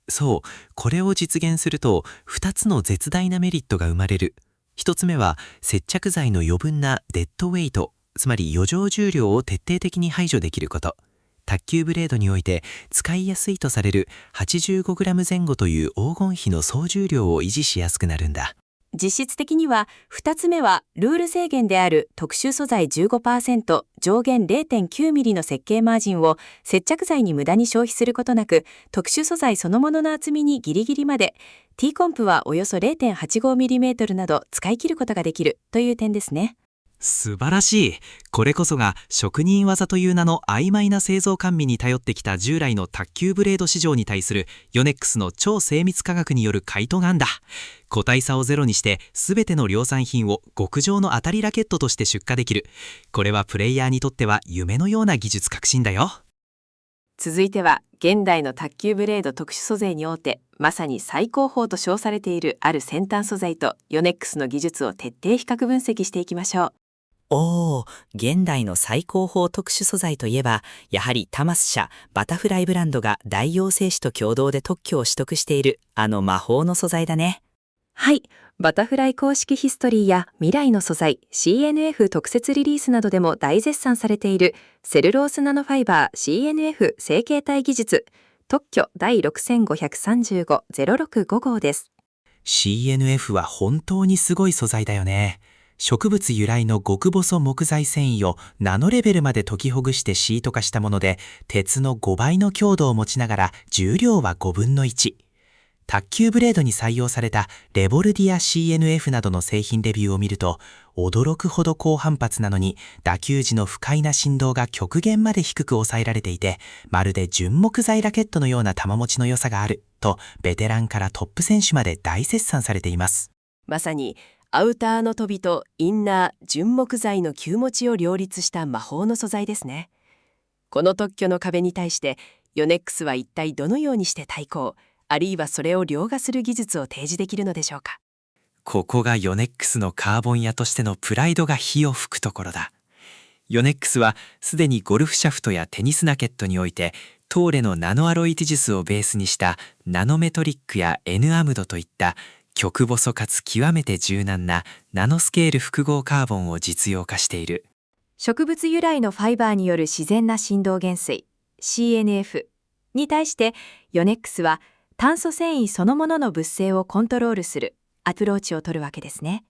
[SPEAKER 4] そう、これを実現すると2つの絶大なメリットが生まれる。1つ目は接着剤の余分なデッドウェイト、つまり余剰重量を徹底的に排除できること。卓球ブレードにおいて使いやすいとされる 85g 前後という黄金比の総重量を維持しやすくなるんだ。
[SPEAKER 5] 実質的には2つ目はルール制限である特殊素材 15% 上限 0.9 ミリの設計マージンを接着剤に無駄に消費することなく、特殊素材そのものの厚みにギリギリまで、 T コンプはおよそ 0.85mm など使い切ることができるという点ですね。
[SPEAKER 6] 素晴らしい。これこそが職人技という名の曖昧な製造甘味に頼ってきた従来の卓球ブレード市場に対するヨネックスの超精密科学による回答案だ。個体差をゼロにして全ての量産品を極上の当たりラケットとして出荷できる。これはプレイヤーにとっては夢のような技術革新だよ。
[SPEAKER 5] 続いては現代の卓球ブレード特殊素材に大手、まさに最高峰と称されているある先端素材とヨネックスの技術を徹底比較分析していきましょう。
[SPEAKER 3] おー、現代の最高峰特殊素材といえば、やはりタマス社バタフライブランドが大陽製紙と共同で特許を取得しているあの魔法の素材だね。
[SPEAKER 5] はい、バタフライ公式ヒストリーや未来の素材 CNF 特設リリースなどでも大絶賛されているセルロースナノファイバー CNF 成形体技術、特許第6535-065号です。
[SPEAKER 6] CNF は本当にすごい素材だよね。植物由来の極細木材繊維をナノレベルまで解きほぐしてシート化したもので、鉄の5倍の強度を持ちながら重量は5分の1。卓球ブレードに採用されたレボルディア CNF などの製品レビューを見ると、驚くほど高反発なのに打球時の不快な振動が極限まで低く抑えられていて、まるで純木材ラケットのような球持ちの良さがあると、ベテランからトップ選手まで大絶賛されています。
[SPEAKER 2] まさにアウターの飛びとインナー、純木材の球持ちを両立した魔法の素材ですね。この特許の壁に対してヨネックスは一体どのようにして対抗、あるいはそれを凌駕する技術を提示できるのでしょうか。
[SPEAKER 6] ここがヨネックスのカーボン屋としてのプライドが火を吹くところだ。ヨネックスはすでにゴルフシャフトやテニスラケットにおいてトーレのナノアロイ技術をベースにしたナノメトリックや N アムドといった極細かつ極めて柔軟なナノスケール複合カーボンを実用化している。
[SPEAKER 2] 植物由来のファイバーによる自然な振動減衰 CNF に対してヨネックスは炭素繊維そのものの物性をコントロールするアプローチを取るわけですね。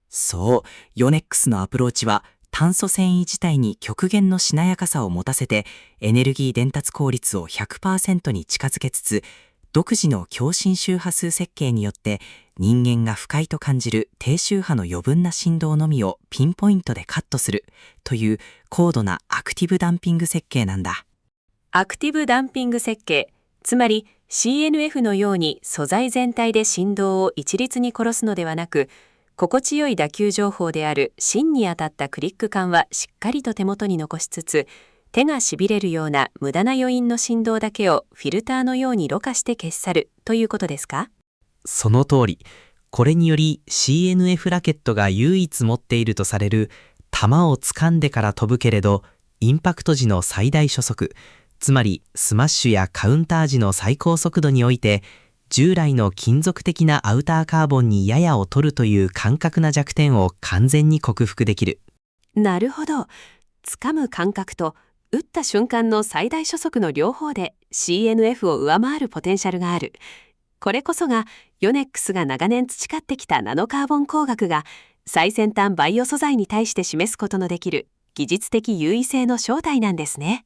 [SPEAKER 3] そう、ヨネックスのアプローチは炭素繊維自体に極限のしなやかさを持たせてエネルギー伝達効率を 100% に近づけつつ、独自の共振周波数設計によって人間が不快と感じる低周波の余分な振動のみをピンポイントでカットするという高度なアクティブダンピング設計なんだ。
[SPEAKER 5] アクティブダンピング設計、つまり CNF のように素材全体で振動を一律に殺すのではなく、心地よい打球情報である芯に当たったクリック感はしっかりと手元に残しつつ、手がしびれるような無駄な余韻の振動だけをフィルターのようにろ過して消し去るということですか？
[SPEAKER 7] その通り。これにより CNF ラケットが唯一持っているとされる球を掴んでから飛ぶけれどインパクト時の最大初速、つまりスマッシュやカウンター時の最高速度において従来の金属的なアウターカーボンにやや劣るという感覚な弱点を完全に克服できる。
[SPEAKER 5] なるほど。掴む感覚と打った瞬間の最大初速の両方で CNF を上回るポテンシャルがある。これこそがヨネックスが長年培ってきたナノカーボン工学が最先端バイオ素材に対して示すことのできる技術的優位性の正体なんですね。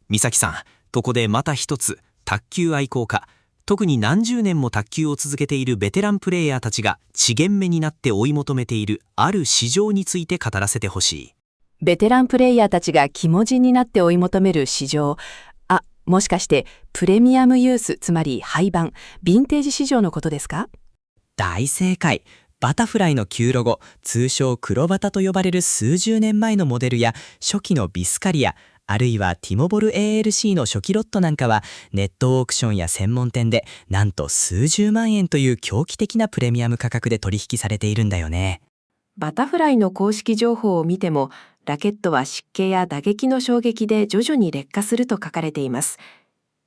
[SPEAKER 4] 美咲さん、ここでまた一つ、卓球愛好家、特に何十年も卓球を続けているベテランプレイヤーたちが資源目になって追い求めているある市場について語らせてほしい。
[SPEAKER 5] ベテランプレイヤーたちが肝心になって追い求める市場。もしかしてプレミアムユース、つまり廃盤、ヴィンテージ市場のことですか？
[SPEAKER 7] 大正解。バタフライの旧ロゴ、通称黒バタと呼ばれる数十年前のモデルや初期のビスカリア、あるいはティモボル ALC の初期ロットなんかはネットオークションや専門店でなんと数十万円という狂気的なプレミアム価格で取引されているんだよね。
[SPEAKER 5] バタフライの公式情報を見ても、ラケットは湿気や打撃の衝撃で徐々に劣化すると書かれています。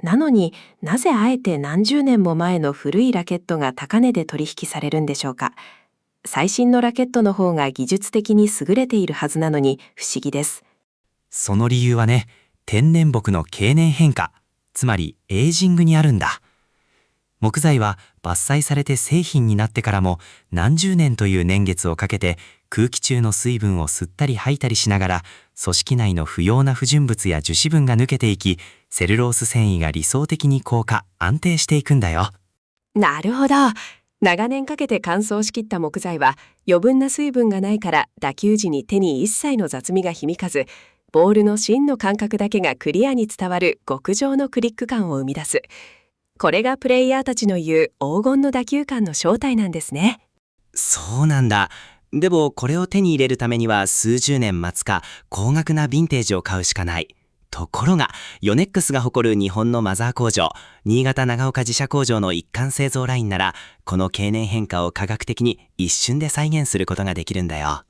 [SPEAKER 5] なのになぜあえて何十年も前の古いラケットが高値で取引されるんでしょうか。最新のラケットの方が技術的に優れているはずなのに不思議です。
[SPEAKER 1] その理由はね、天然木の経年変化、つまりエイジングにあるんだ。木材は伐採されて製品になってからも何十年という年月をかけて空気中の水分を吸ったり吐いたりしながら組織内の不要な不純物や樹脂分が抜けていき、セルロース繊維が理想的に硬化、安定していくんだよ。
[SPEAKER 5] なるほど。長年かけて乾燥しきった木材は余分な水分がないから打球時に手に一切の雑味が響かず、ボールの芯の感覚だけがクリアに伝わる極上のクリック感を生み出す。これがプレイヤーたちの言う黄金の打球感の正体なんですね。
[SPEAKER 3] そうなんだ。でもこれを手に入れるためには数十年待つか高額なヴィンテージを買うしかない。ところがヨネックスが誇る日本のマザー工場、新潟長岡自社工場の一貫製造ラインなら、この経年変化を科学的に一瞬で再現することができるんだよ。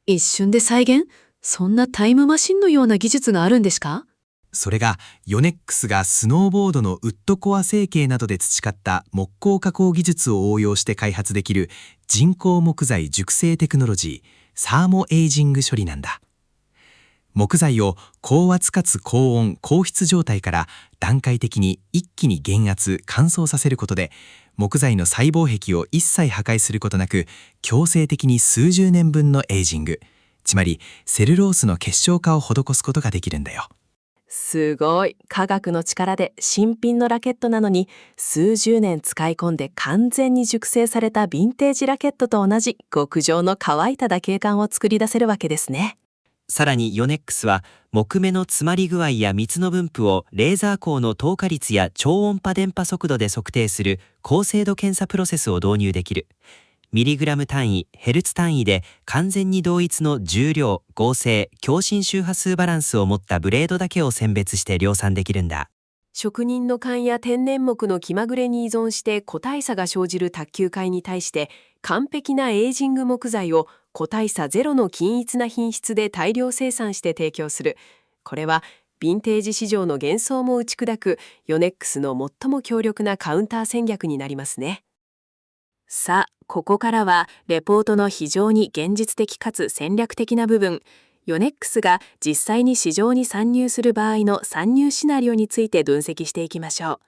[SPEAKER 2] 一瞬で再現？そんなタイムマシンのような技術があるんですか？
[SPEAKER 6] それがヨネックスがスノーボードのウッドコア成形などで培った木工加工技術を応用して開発できる人工木材熟成テクノロジー、サーモエイジング処理なんだ。木材を高圧かつ高温高湿状態から段階的に一気に減圧乾燥させることで、木材の細胞壁を一切破壊することなく強制的に数十年分のエイジング、つまりセルロースの結晶化を施すことができるんだよ。
[SPEAKER 5] すごい。科学の力で新品のラケットなのに数十年使い込んで完全に熟成されたヴィンテージラケットと同じ極上の乾いた打球感を作り出せるわけですね。
[SPEAKER 3] さらにヨネックスは木目の詰まり具合や蜜の分布をレーザー光の透過率や超音波電波速度で測定する高精度検査プロセスを導入できる。ミリグラム単位、ヘルツ単位で完全に同一の重量、合成、共振周波数バランスを持ったブレードだけを選別して量産できるんだ。
[SPEAKER 5] 職人の勘や天然木の気まぐれに依存して個体差が生じる卓球界に対して、完璧なエイジング木材を個体差ゼロの均一な品質で大量生産して提供する。これはヴィンテージ市場の幻想も打ち砕くヨネックスの最も強力なカウンター戦略になりますね。さあ、ここからはレポートの非常に現実的かつ戦略的な部分、ヨネックスが実際に市場に参入する場合の参入シナリオについて分析していきましょう。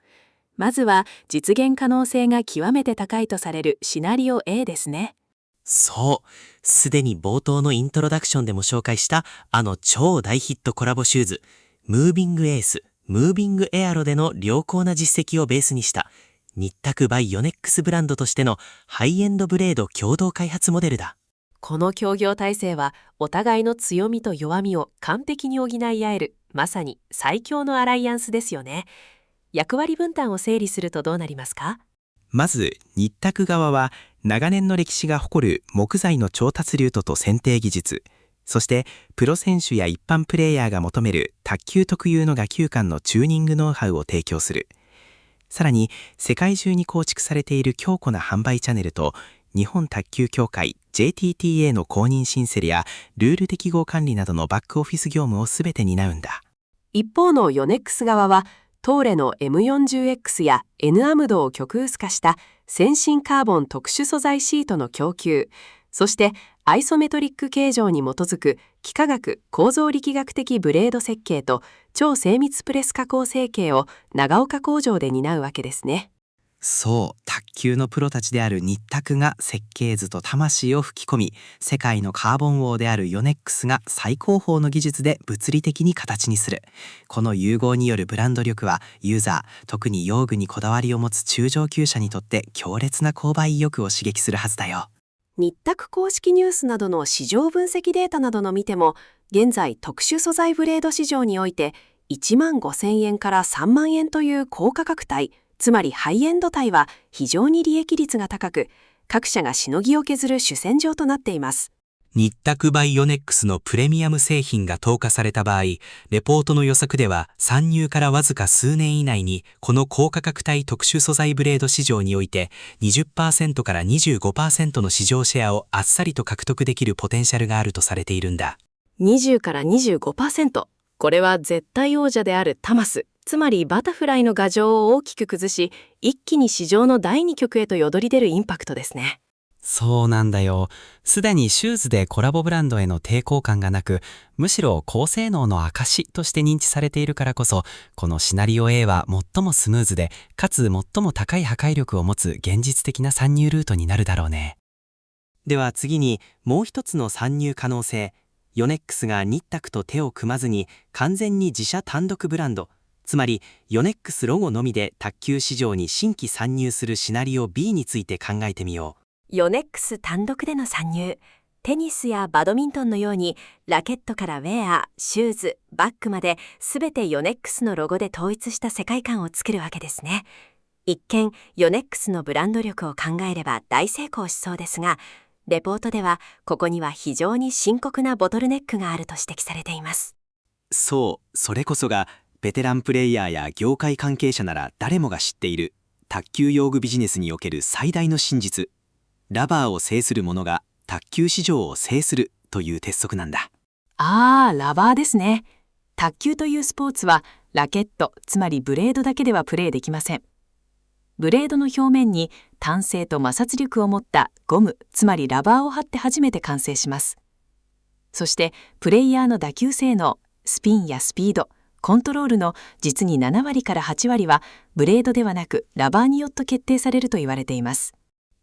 [SPEAKER 5] まずは実現可能性が極めて高いとされるシナリオ A ですね。
[SPEAKER 3] そう、すでに冒頭のイントロダクションでも紹介したあの超大ヒットコラボシューズ、ムービングエース、
[SPEAKER 1] ムービングエアロでの良好な実績をベースにしたニッタク by ヨネックスブランドとしてのハイエンドブレード共同開発モデルだ。
[SPEAKER 5] この協業体制はお互いの強みと弱みを完璧に補い合える、まさに最強のアライアンスですよね。役割分担を整理するとどうなりますか？
[SPEAKER 1] まず、ニッタク側は長年の歴史が誇る木材の調達ルートと選定技術、そしてプロ選手や一般プレイヤーが求める卓球特有の打球感のチューニングノウハウを提供する。さらに、世界中に構築されている強固な販売チャンネルと日本卓球協会 JTTA の公認申請やルール適合管理などのバックオフィス業務をすべて担うんだ。
[SPEAKER 5] 一方のヨネックス側は、トーレの M40X や N アムドを極薄化した先進カーボン特殊素材シートの供給、そしてアイソメトリック形状に基づく幾何学構造力学的ブレード設計と超精密プレス加工成形を長岡工場で担うわけですね。
[SPEAKER 1] そう、卓球のプロたちであるニッタクが設計図と魂を吹き込み、世界のカーボン王であるヨネックスが最高峰の技術で物理的に形にする。この融合によるブランド力はユーザー、特に用具にこだわりを持つ中上級者にとって強烈な購買意欲を刺激するはずだよ。
[SPEAKER 5] ニッタク公式ニュースなどの市場分析データなどの見ても、現在特殊素材ブレード市場において1万5,000円から3万円という高価格帯、つまりハイエンド帯は非常に利益率が高く、各社がしのぎを削る主戦場となっています。
[SPEAKER 7] ニッタク by ヨネックスのプレミアム製品が投下された場合、レポートの予測では参入からわずか数年以内にこの高価格帯特殊素材ブレード市場において 20% から 25% の市場シェアをあっさりと獲得できるポテンシャルがあるとされているんだ。
[SPEAKER 2] 20から 25%。これは絶対王者であるタマス、つまりバタフライの牙城を大きく崩し、一気に市場の第2局へと躍り出るインパクトですね。
[SPEAKER 7] そうなんだよ。すでにシューズでコラボブランドへの抵抗感がなく、むしろ高性能の証として認知されているからこそ、このシナリオ A は最もスムーズで、かつ最も高い破壊力を持つ現実的な参入ルートになるだろうね。
[SPEAKER 1] では次にもう一つの参入可能性。ヨネックスがニッタクと手を組まずに完全に自社単独ブランド、つまりヨネックスロゴのみで卓球市場に新規参入するシナリオ B について考えてみよう。
[SPEAKER 8] ヨネックス単独での参入。テニスやバドミントンのようにラケットからウェア、シューズ、バッグまで全てヨネックスのロゴで統一した世界観を作るわけですね。一見ヨネックスのブランド力を考えれば大成功しそうですが、レポートではここには非常に深刻なボトルネックがあると指摘されています。
[SPEAKER 1] そう、それこそがベテランプレイヤーや業界関係者なら誰もが知っている卓球用具ビジネスにおける最大の真実。ラバーを制する者が卓球市場を制するという鉄則なんだ。
[SPEAKER 5] ラバーですね。卓球というスポーツはラケット、つまりブレードだけではプレーできません。ブレードの表面に単性と摩擦力を持ったゴム、つまりラバーを貼って初めて完成します。そしてプレイヤーの打球性能、スピンやスピード、コントロールの実に7割から8割はブレードではなくラバーによって決定されると言われています。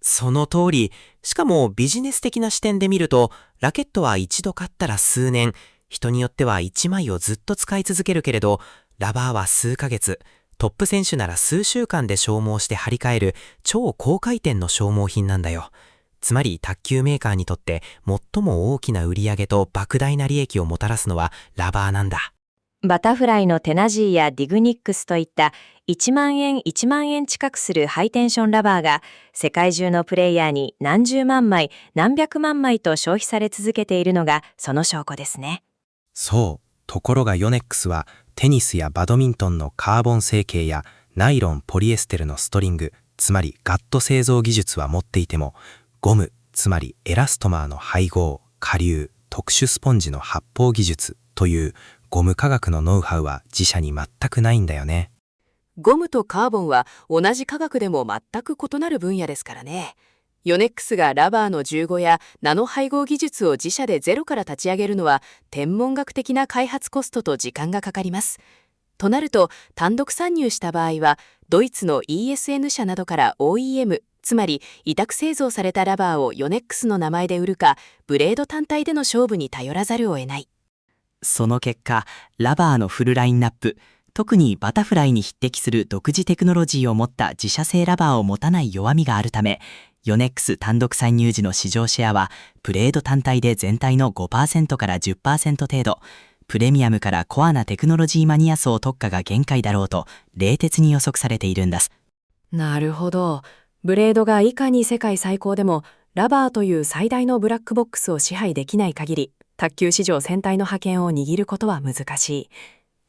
[SPEAKER 1] その通り。しかもビジネス的な視点で見ると、ラケットは一度買ったら数年、人によっては1枚をずっと使い続けるけれど、ラバーは数ヶ月、トップ選手なら数週間で消耗して張り替える超高回転の消耗品なんだよ。つまり卓球メーカーにとって最も大きな売り上げと莫大な利益をもたらすのはラバーなんだ。
[SPEAKER 8] バタフライのテナジーやディグニックスといった1万円近くするハイテンションラバーが世界中のプレイヤーに何十万枚、何百万枚と消費され続けているのがその証拠ですね。
[SPEAKER 1] そう。ところがヨネックスはテニスやバドミントンのカーボン成形やナイロン、ポリエステルのストリング、つまりガット製造技術は持っていても、ゴム、つまりエラストマーの配合、顆粒、特殊スポンジの発泡技術というゴム化学のノウハウは自社に全くないんだよね。
[SPEAKER 5] ゴムとカーボンは同じ化学でも全く異なる分野ですからね。ヨネックスがラバーの15やナノ配合技術を自社でゼロから立ち上げるのは天文学的な開発コストと時間がかかります。となると単独参入した場合はドイツの ESN 社などから OEM、つまり委託製造されたラバーをヨネックスの名前で売るか、ブレード単体での勝負に頼らざるを得ない。
[SPEAKER 3] その結果、ラバーのフルラインナップ、特にバタフライに匹敵する独自テクノロジーを持った自社製ラバーを持たない弱みがあるため、ヨネックス単独参入時の市場シェアはブレード単体で全体の 5% から 10% 程度、プレミアムからコアなテクノロジーマニア層特化が限界だろうと冷徹に予測されているんです。
[SPEAKER 2] なるほど。ブレードがいかに世界最高でも、ラバーという最大のブラックボックスを支配できない限り、卓球市場全体の覇権を握ることは難しい。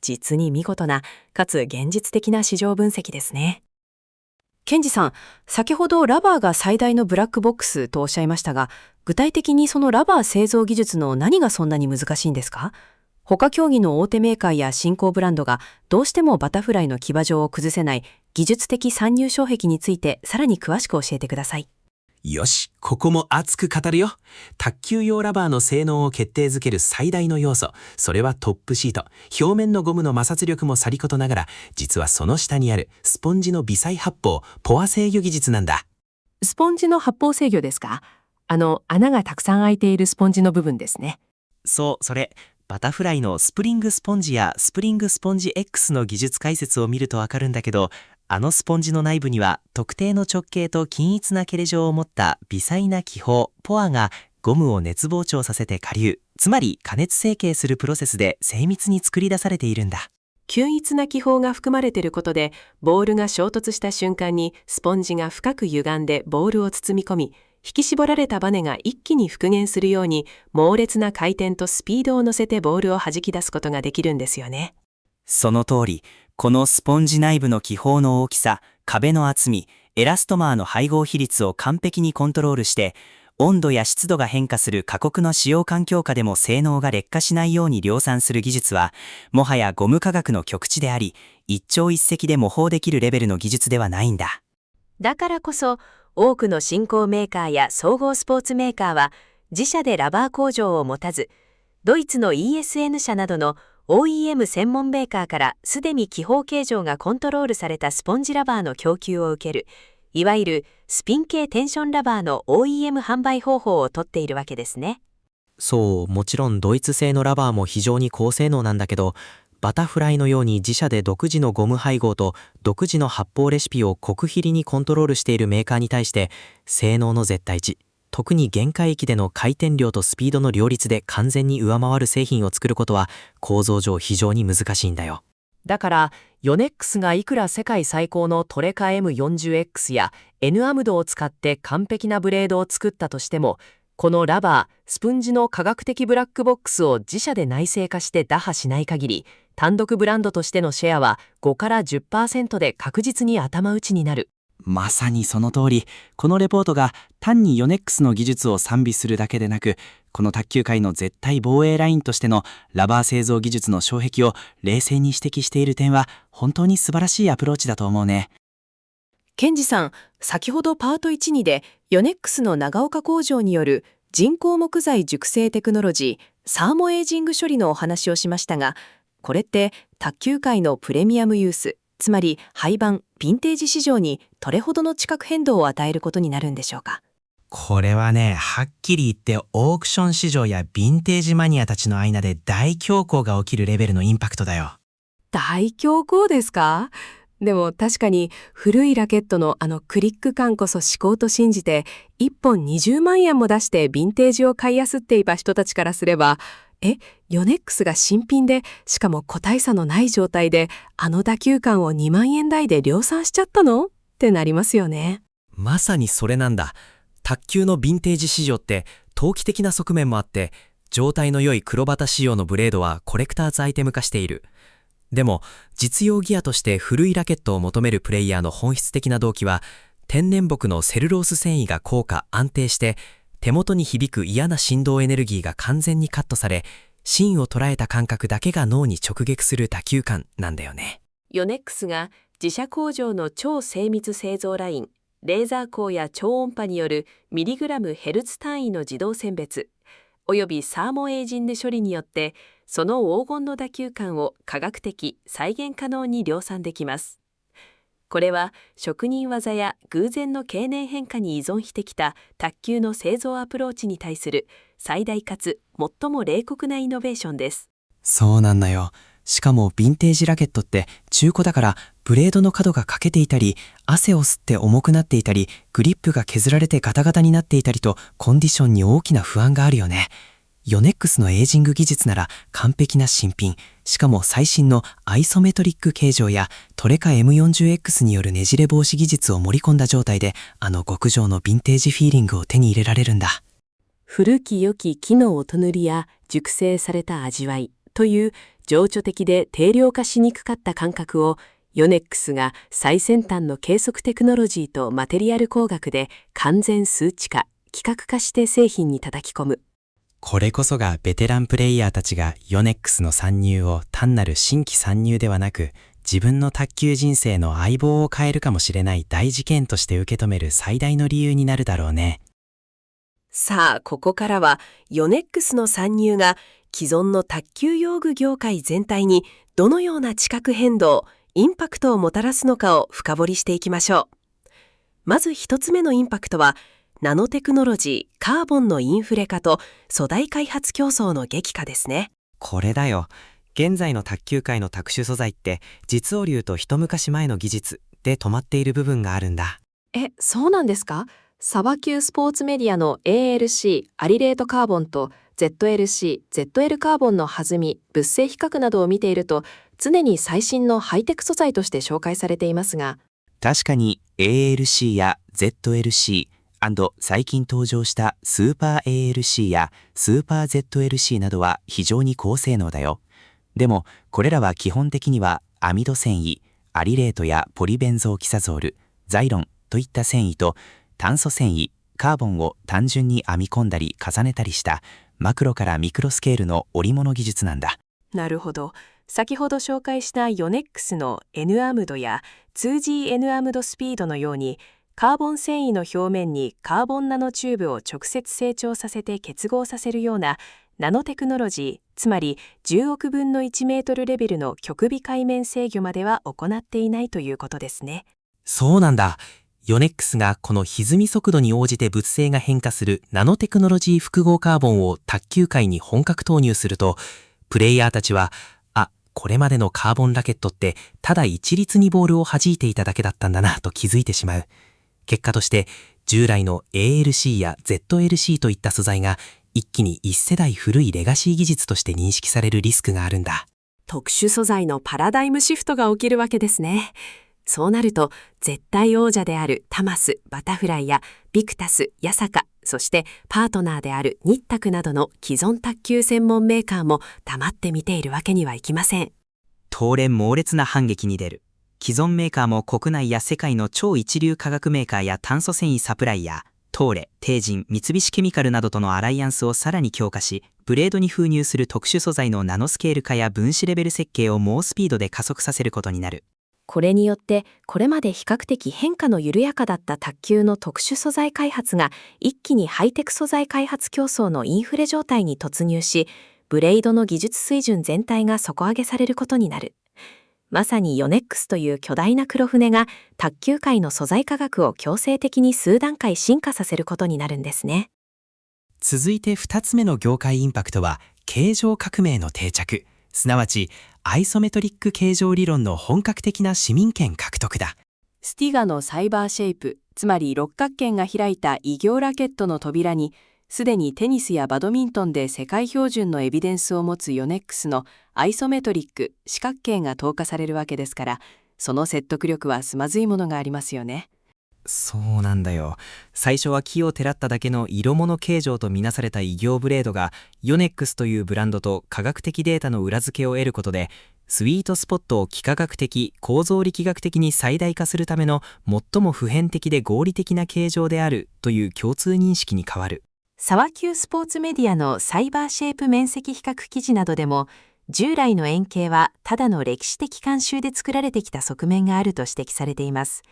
[SPEAKER 2] 実に見事な、かつ現実的な市場分析ですね。ケンジさん、先ほどラバーが最大のブラックボックスとおっしゃいましたが、具体的にそのラバー製造技術の何がそんなに難しいんですか？他競技の大手メーカーや新興ブランドがどうしてもバタフライの騎馬上を崩せない技術的参入障壁についてさらに詳しく教えてください。
[SPEAKER 9] よし、ここも熱く語るよ。卓球用ラバーの性能を決定づける最大の要素、それはトップシート。表面のゴムの摩擦力もさりことながら、実はその下にあるスポンジの微細発泡、ポア制御技術なんだ。
[SPEAKER 5] スポンジの発泡制御ですか？穴がたくさん開いているスポンジの部分ですね。
[SPEAKER 1] そう、それ。バタフライのスプリングスポンジやスプリングスポンジ X の技術解説を見るとわかるんだけど、あのスポンジの内部には特定の直径と均一なケレ状を持った微細な気泡、ポアがゴムを熱膨張させて下流、つまり加熱成形するプロセスで精密に作り出されているんだ。
[SPEAKER 5] 均一な気泡が含まれていることで、ボールが衝突した瞬間にスポンジが深く歪んでボールを包み込み、引き絞られたバネが一気に復元するように猛烈な回転とスピードを乗せてボールを弾き出すことができるんですよね。
[SPEAKER 1] その通り、このスポンジ内部の気泡の大きさ、壁の厚み、エラストマーの配合比率を完璧にコントロールして、温度や湿度が変化する過酷な使用環境下でも性能が劣化しないように量産する技術は、もはやゴム科学の極致であり、一朝一夕で模倣できるレベルの技術ではないんだ。
[SPEAKER 5] だからこそ、多くの新興メーカーや総合スポーツメーカーは自社でラバー工場を持たず、ドイツの ESN 社などの OEM 専門メーカーからすでに気泡形状がコントロールされたスポンジラバーの供給を受ける、いわゆるスピン系テンションラバーの OEM 販売方法をとっているわけですね。
[SPEAKER 7] そう、もちろんドイツ製のラバーも非常に高性能なんだけど、バタフライのように自社で独自のゴム配合と独自の発泡レシピを極秘裏にコントロールしているメーカーに対して、性能の絶対値、特に限界域での回転量とスピードの両立で完全に上回る製品を作ることは構造上非常に難しいんだよ。
[SPEAKER 10] だからヨネックスがいくら世界最高のトレカ M40X や N アムドを使って完璧なブレードを作ったとしても、このラバー、スプンジの科学的ブラックボックスを自社で内製化して打破しない限り、単独ブランドとしてのシェアは5から 10% で確実に頭打ちになる。
[SPEAKER 6] まさにその通り、このレポートが単にヨネックスの技術を賛美するだけでなく、この卓球界の絶対防衛ラインとしてのラバー製造技術の障壁を冷静に指摘している点は本当に素晴らしいアプローチだと思うね。
[SPEAKER 2] ケンジさん、先ほどパート1、2でヨネックスの長岡工場による人工木材熟成テクノロジー、サーモエイジング処理のお話をしましたが、これって卓球界のプレミアムユース、つまり廃盤、ヴィンテージ市場にどれほどの地殻変動を与えることになるんでしょうか。
[SPEAKER 9] これはね、はっきり言ってオークション市場やヴィンテージマニアたちの間で大恐慌が起きるレベルのインパクトだよ。
[SPEAKER 2] 大恐慌ですか？でも確かに古いラケットのクリック感こそ至高と信じて1本20万円も出してヴィンテージを買い漁っていた人たちからすれば、ヨネックスが新品で、しかも個体差のない状態で打球感を2万円台で量産しちゃったのってなりますよね。
[SPEAKER 7] まさにそれなんだ。卓球のヴィンテージ市場って投機的な側面もあって、状態の良い黒バタ仕様のブレードはコレクターズアイテム化している。でも実用ギアとして古いラケットを求めるプレイヤーの本質的な動機は、天然木のセルロース繊維が高価安定して手元に響く嫌な振動エネルギーが完全にカットされ、芯を捉えた感覚だけが脳に直撃する打球感なんだよね。
[SPEAKER 5] ヨネックスが自社工場の超精密製造ライン、レーザー光や超音波によるミリグラムヘルツ単位の自動選別、およびサーモエイジング処理によって、その黄金の打球感を科学的、再現可能に量産できます。これは職人技や偶然の経年変化に依存してきた卓球の製造アプローチに対する最大かつ最も冷酷なイノベーションです。
[SPEAKER 9] そうなんだよ。
[SPEAKER 7] しかもヴィンテージラケットって中古だからブレードの角が欠けていたり、汗を吸って重くなっていたり、グリップが削られてガタガタになっていたりと、コンディションに大きな不安があるよね。ヨネックスのエイジング技術なら完璧な新品、しかも最新のアイソメトリック形状やトレカ M40X によるねじれ防止技術を盛り込んだ状態で、極上のヴィンテージフィーリングを手に入れられるんだ。
[SPEAKER 5] 古き良き木の音塗りや熟成された味わいという情緒的で定量化しにくかった感覚を、ヨネックスが最先端の計測テクノロジーとマテリアル工学で完全数値化、規格化して製品に叩き込む。
[SPEAKER 7] これこそがベテランプレイヤーたちがヨネックスの参入を単なる新規参入ではなく、自分の卓球人生の相棒を変えるかもしれない大事件として受け止める最大の理由になるだろうね。
[SPEAKER 2] さあ、ここからはヨネックスの参入が既存の卓球用具業界全体にどのような地殻変動、インパクトをもたらすのかを深掘りしていきましょう。まず一つ目のインパクトは、ナノテクノロジー、カーボンのインフレ化と粗大開発競争の激化ですね。
[SPEAKER 7] これだよ。現在の卓球界の特殊素材って実を言うと一昔前の技術で止まっている部分があるんだ。
[SPEAKER 11] そうなんですか？サバ級スポーツメディアの ALC アリレートカーボンと ZLC、ZL カーボンの弾み、物性比較などを見ていると、常に最新のハイテク素材として紹介されていますが、
[SPEAKER 1] 確かに ALC や ZLC、最近登場したスーパー ALC やスーパー ZLC などは非常に高性能だよ。でもこれらは基本的にはアミド繊維、アリレートやポリベンゾーキサゾール、ザイロンといった繊維と炭素繊維、カーボンを単純に編み込んだり重ねたりしたマクロからミクロスケールの織物技術なんだ。
[SPEAKER 2] なるほど。先ほど紹介したヨネックスの N アムドや 2GN アムドスピードのように、カーボン繊維の表面にカーボンナノチューブを直接成長させて結合させるようなナノテクノロジー、つまり10億分の1メートルレベルの極微界面制御までは行っていないということですね。
[SPEAKER 7] そうなんだ。ヨネックスがこの歪み速度に応じて物性が変化するナノテクノロジー複合カーボンを卓球界に本格投入すると、プレイヤーたちは、これまでのカーボンラケットってただ一律にボールを弾いていただけだったんだなと気づいてしまう。結果として従来の ALC や ZLC といった素材が一気に1世代古いレガシー技術として認識されるリスクがあるんだ。
[SPEAKER 2] 特殊素材のパラダイムシフトが起きるわけですね。そうなると絶対王者であるタマス、バタフライやビクタス、ヤサカ、そしてパートナーであるニッタクなどの既存卓球専門メーカーも黙って見ているわけにはいきません。
[SPEAKER 3] 当連猛烈な反撃に出る。既存メーカーも国内や世界の超一流化学メーカーや炭素繊維サプライヤー、トーレ、テイジン、三菱ケミカルなどとのアライアンスをさらに強化し、ブレードに封入する特殊素材のナノスケール化や分子レベル設計を猛スピードで加速させることになる。
[SPEAKER 5] これによってこれまで比較的変化の緩やかだった卓球の特殊素材開発が一気にハイテク素材開発競争のインフレ状態に突入し、ブレードの技術水準全体が底上げされることになる。まさにヨネックスという巨大な黒船が卓球界の素材科学を強制的に数段階進化させることになるんですね。
[SPEAKER 7] 続いて2つ目の業界インパクトは形状革命の定着、すなわちアイソメトリック形状理論の本格的な市民権獲得だ。
[SPEAKER 2] スティガのサイバーシェイプ、つまり六角形が開いた異形ラケットの扉に、すでにテニスやバドミントンで世界標準のエビデンスを持つヨネックスのアイソメトリック四角形が投下されるわけですから、その説得力はすまずいものがありますよね。
[SPEAKER 7] そうなんだよ。最初は木をてらっただけの色物形状とみなされた異形ブレードがヨネックスというブランドと科学的データの裏付けを得ることで、スイートスポットを幾何学的、構造力学的に最大化するための最も普遍的で合理的な形状であるという共通認識に変わる。
[SPEAKER 2] 沢級スポーツメディアのサイバーシェイプ面積比較記事などでも、従来の円形はただの歴史的慣習で作られてきた側面があると指摘されています。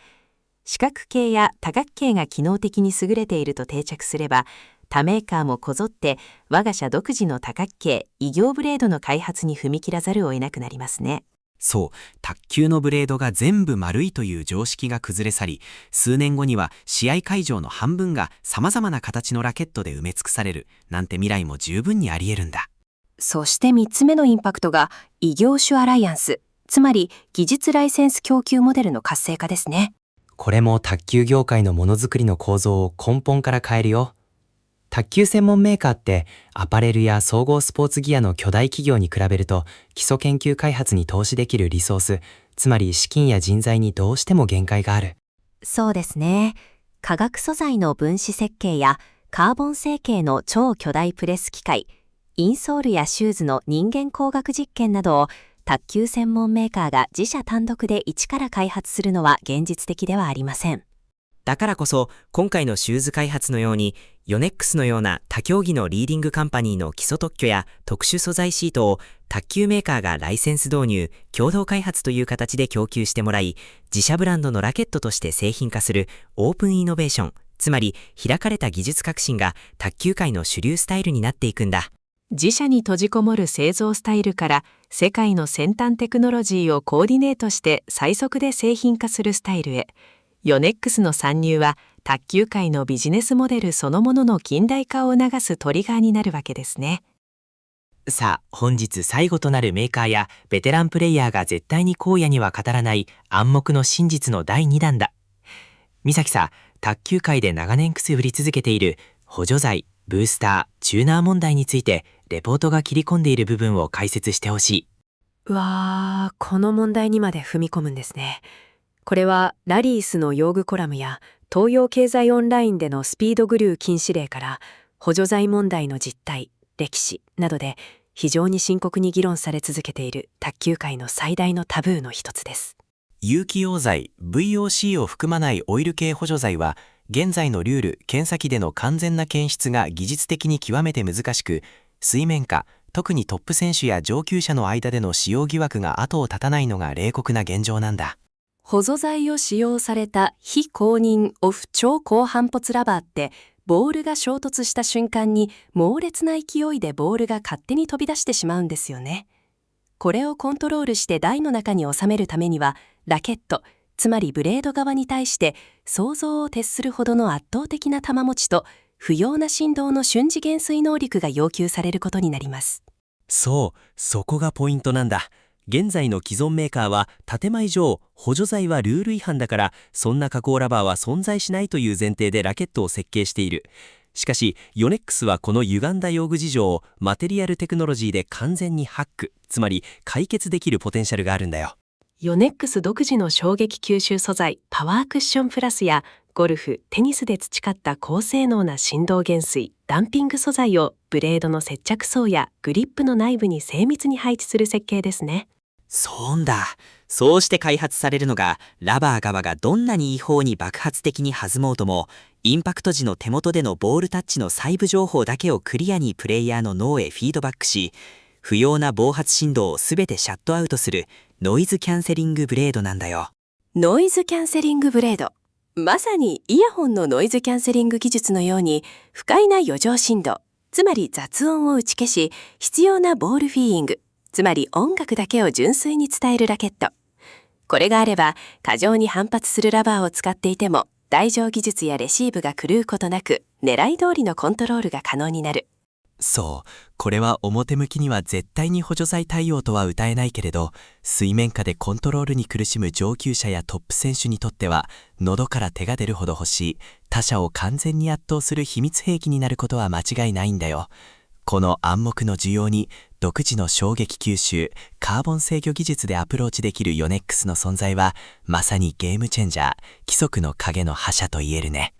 [SPEAKER 2] 四角形や多角形が機能的に優れていると定着すれば、他メーカーもこぞって我が社独自の多角形異形ブレードの開発に踏み切らざるを得なくなりますね。
[SPEAKER 7] そう、卓球のブレードが全部丸いという常識が崩れ去り、数年後には試合会場の半分が様々な形のラケットで埋め尽くされるなんて未来も十分にあり得るんだ。
[SPEAKER 5] そして3つ目のインパクトが異業種アライアンス、つまり技術ライセンス供給モデルの活性化ですね。
[SPEAKER 7] これも卓球業界のものづくりの構造を根本から変えるよ。卓球専門メーカーってアパレルや総合スポーツギアの巨大企業に比べると基礎研究開発に投資できるリソース、つまり資金や人材にどうしても限界がある。
[SPEAKER 8] そうですね。化学素材の分子設計やカーボン成形の超巨大プレス機械、インソールやシューズの人間工学実験などを卓球専門メーカーが自社単独で一から開発するのは現実的ではありません。
[SPEAKER 3] だからこそ、今回のシューズ開発のように、ヨネックスのような他競技のリーディングカンパニーの基礎特許や特殊素材シートを卓球メーカーがライセンス導入、共同開発という形で供給してもらい、自社ブランドのラケットとして製品化するオープンイノベーション、つまり開かれた技術革新が卓球界の主流スタイルになっていくんだ。
[SPEAKER 5] 自社に閉じこもる製造スタイルから世界の先端テクノロジーをコーディネートして最速で製品化するスタイルへ。ヨネックスの参入は卓球界のビジネスモデルそのものの近代化を促すトリガーになるわけですね。
[SPEAKER 7] さあ、本日最後となるメーカーやベテランプレイヤーが絶対に荒野には語らない暗黙の真実の第2弾だ。美咲さ、卓球界で長年くすぶり続けている補助剤、ブースター、チューナー問題についてレポートが切り込んでいる部分を解説してほしい。
[SPEAKER 2] うわー、この問題にまで踏み込むんですね。これはラリースの用具コラムや東洋経済オンラインでのスピードグルー禁止令から補助剤問題の実態、歴史などで非常に深刻に議論され続けている卓球界の最大のタブーの一つです。
[SPEAKER 1] 有機溶剤 VOC を含まないオイル系補助剤は現在のルール・検査機での完全な検出が技術的に極めて難しく、水面下、特にトップ選手や上級者の間での使用疑惑が後を絶たないのが冷酷な現状なんだ。
[SPEAKER 2] 補助剤を使用された非公認オフ超高反発ラバーってボールが衝突した瞬間に猛烈な勢いでボールが勝手に飛び出してしまうんですよね。これをコントロールして台の中に収めるためにはラケット、つまりブレード側に対して想像を徹するほどの圧倒的な球持ちと不要な振動の瞬時減衰能力が要求されることになります。
[SPEAKER 12] そう、そこがポイントなんだ。現在の既存メーカーは建前上補助剤はルール違反だからそんな加工ラバーは存在しないという前提でラケットを設計している。しかしヨネックスはこの歪んだ用具事情をマテリアルテクノロジーで完全にハック、つまり解決できるポテンシャルがあるんだよ。
[SPEAKER 5] ヨネックス独自の衝撃吸収素材パワークッションプラスやゴルフ、テニスで培った高性能な振動減衰、ダンピング素材をブレードの接着層やグリップの内部に精密に配置する設計ですね。
[SPEAKER 3] そうだ。そうして開発されるのが、ラバー側がどんなに違法に爆発的に弾もうとも、インパクト時の手元でのボールタッチの細部情報だけをクリアにプレイヤーの脳へフィードバックし、不要な暴発振動をすべてシャットアウトするノイズキャンセリングブレードなんだよ。
[SPEAKER 5] ノイズキャンセリングブレード。まさにイヤホンのノイズキャンセリング技術のように不快な余剰振動、つまり雑音を打ち消し、必要なボールフィーリング、つまり音楽だけを純粋に伝えるラケット。これがあれば過剰に反発するラバーを使っていても台上技術やレシーブが狂うことなく狙い通りのコントロールが可能になる。
[SPEAKER 1] そう、これは表向きには絶対に補助剤対応とは謳えないけれど、水面下でコントロールに苦しむ上級者やトップ選手にとっては喉から手が出るほど欲しい、他者を完全に圧倒する秘密兵器になることは間違いないんだよ。この暗黙の需要に独自の衝撃吸収、カーボン制御技術でアプローチできるヨネックスの存在はまさにゲームチェンジャー、規則の影の覇者と言えるね。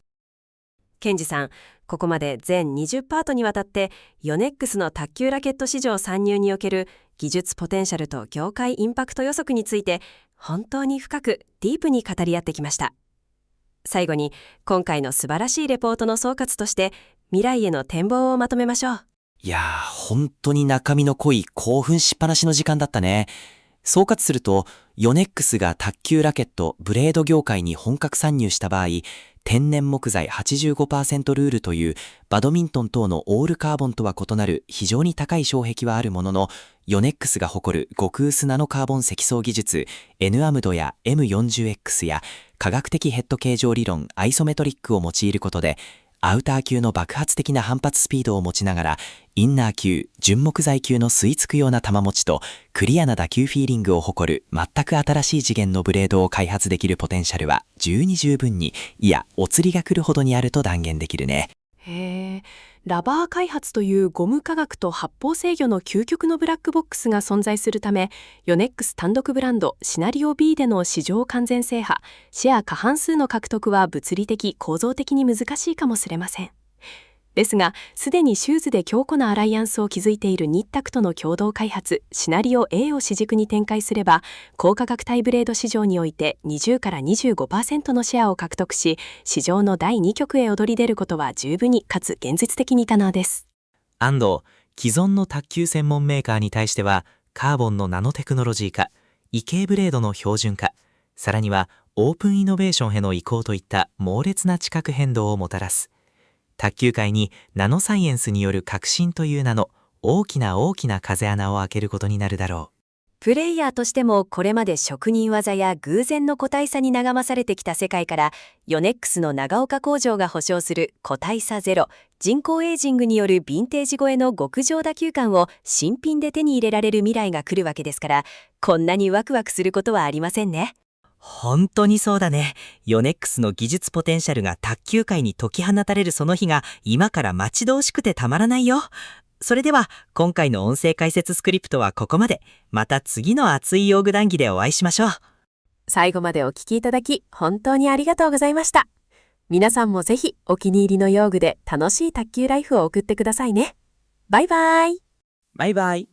[SPEAKER 2] ケンジさん、ここまで全20パートにわたってヨネックスの卓球ラケット市場参入における技術ポテンシャルと業界インパクト予測について本当に深くディープに語り合ってきました。最後に今回の素晴らしいレポートの総括として未来への展望をまとめましょう。
[SPEAKER 1] いやー、本当に中身の濃い興奮しっぱなしの時間だったね。総括すると、ヨネックスが卓球ラケット、ブレード業界に本格参入した場合、天然木材 85% ルールというバドミントン等のオールカーボンとは異なる非常に高い障壁はあるものの、ヨネックスが誇る極薄ナノカーボン積層技術 N-AMD や M40X や科学的ヘッド形状理論アイソメトリックを用いることで、アウター級の爆発的な反発スピードを持ちながら、インナー級、純木材級の吸い付くような球持ちとクリアな打球フィーリングを誇る全く新しい次元のブレードを開発できるポテンシャルは十二十分に、いやお釣りが来るほどにあると断言できるね。
[SPEAKER 2] へえ、ラバー開発というゴム化学と発泡制御の究極のブラックボックスが存在するため、ヨネックス単独ブランドシナリオ B での市場完全制覇、シェア過半数の獲得は物理的構造的に難しいかもしれません。ですが、すでにシューズで強固なアライアンスを築いているニッタクとの共同開発シナリオ A を主軸に展開すれば、高価格帯ブレード市場において20から 25% のシェアを獲得し、市場の第2局へ躍り出ることは十分にかつ現実的に可能です。
[SPEAKER 7] 安藤、既存の卓球専門メーカーに対しては、カーボンのナノテクノロジー化、異形ブレードの標準化、さらにはオープンイノベーションへの移行といった猛烈な地殻変動をもたらす。卓球界にナノサイエンスによる革新という名の大きな風穴を開けることになるだろう。
[SPEAKER 8] プレイヤーとしてもこれまで職人技や偶然の個体差に眺まされてきた世界から、ヨネックスの長岡工場が保証する個体差ゼロ、人工エイジングによるヴィンテージ超えの極上打球感を新品で手に入れられる未来が来るわけですから、こんなにワクワクすることはありませんね。
[SPEAKER 3] 本当にそうだね。ヨネックスの技術ポテンシャルが卓球界に解き放たれるその日が今から待ち遠しくてたまらないよ。それでは今回の音声解説スクリプトはここまで。また次の熱い用具談義でお会いしましょう。
[SPEAKER 5] 最後までお聞きいただき本当にありがとうございました。皆さんもぜひお気に入りの用具で楽しい卓球ライフを送ってくださいね。バイバイ。
[SPEAKER 3] バイバイ。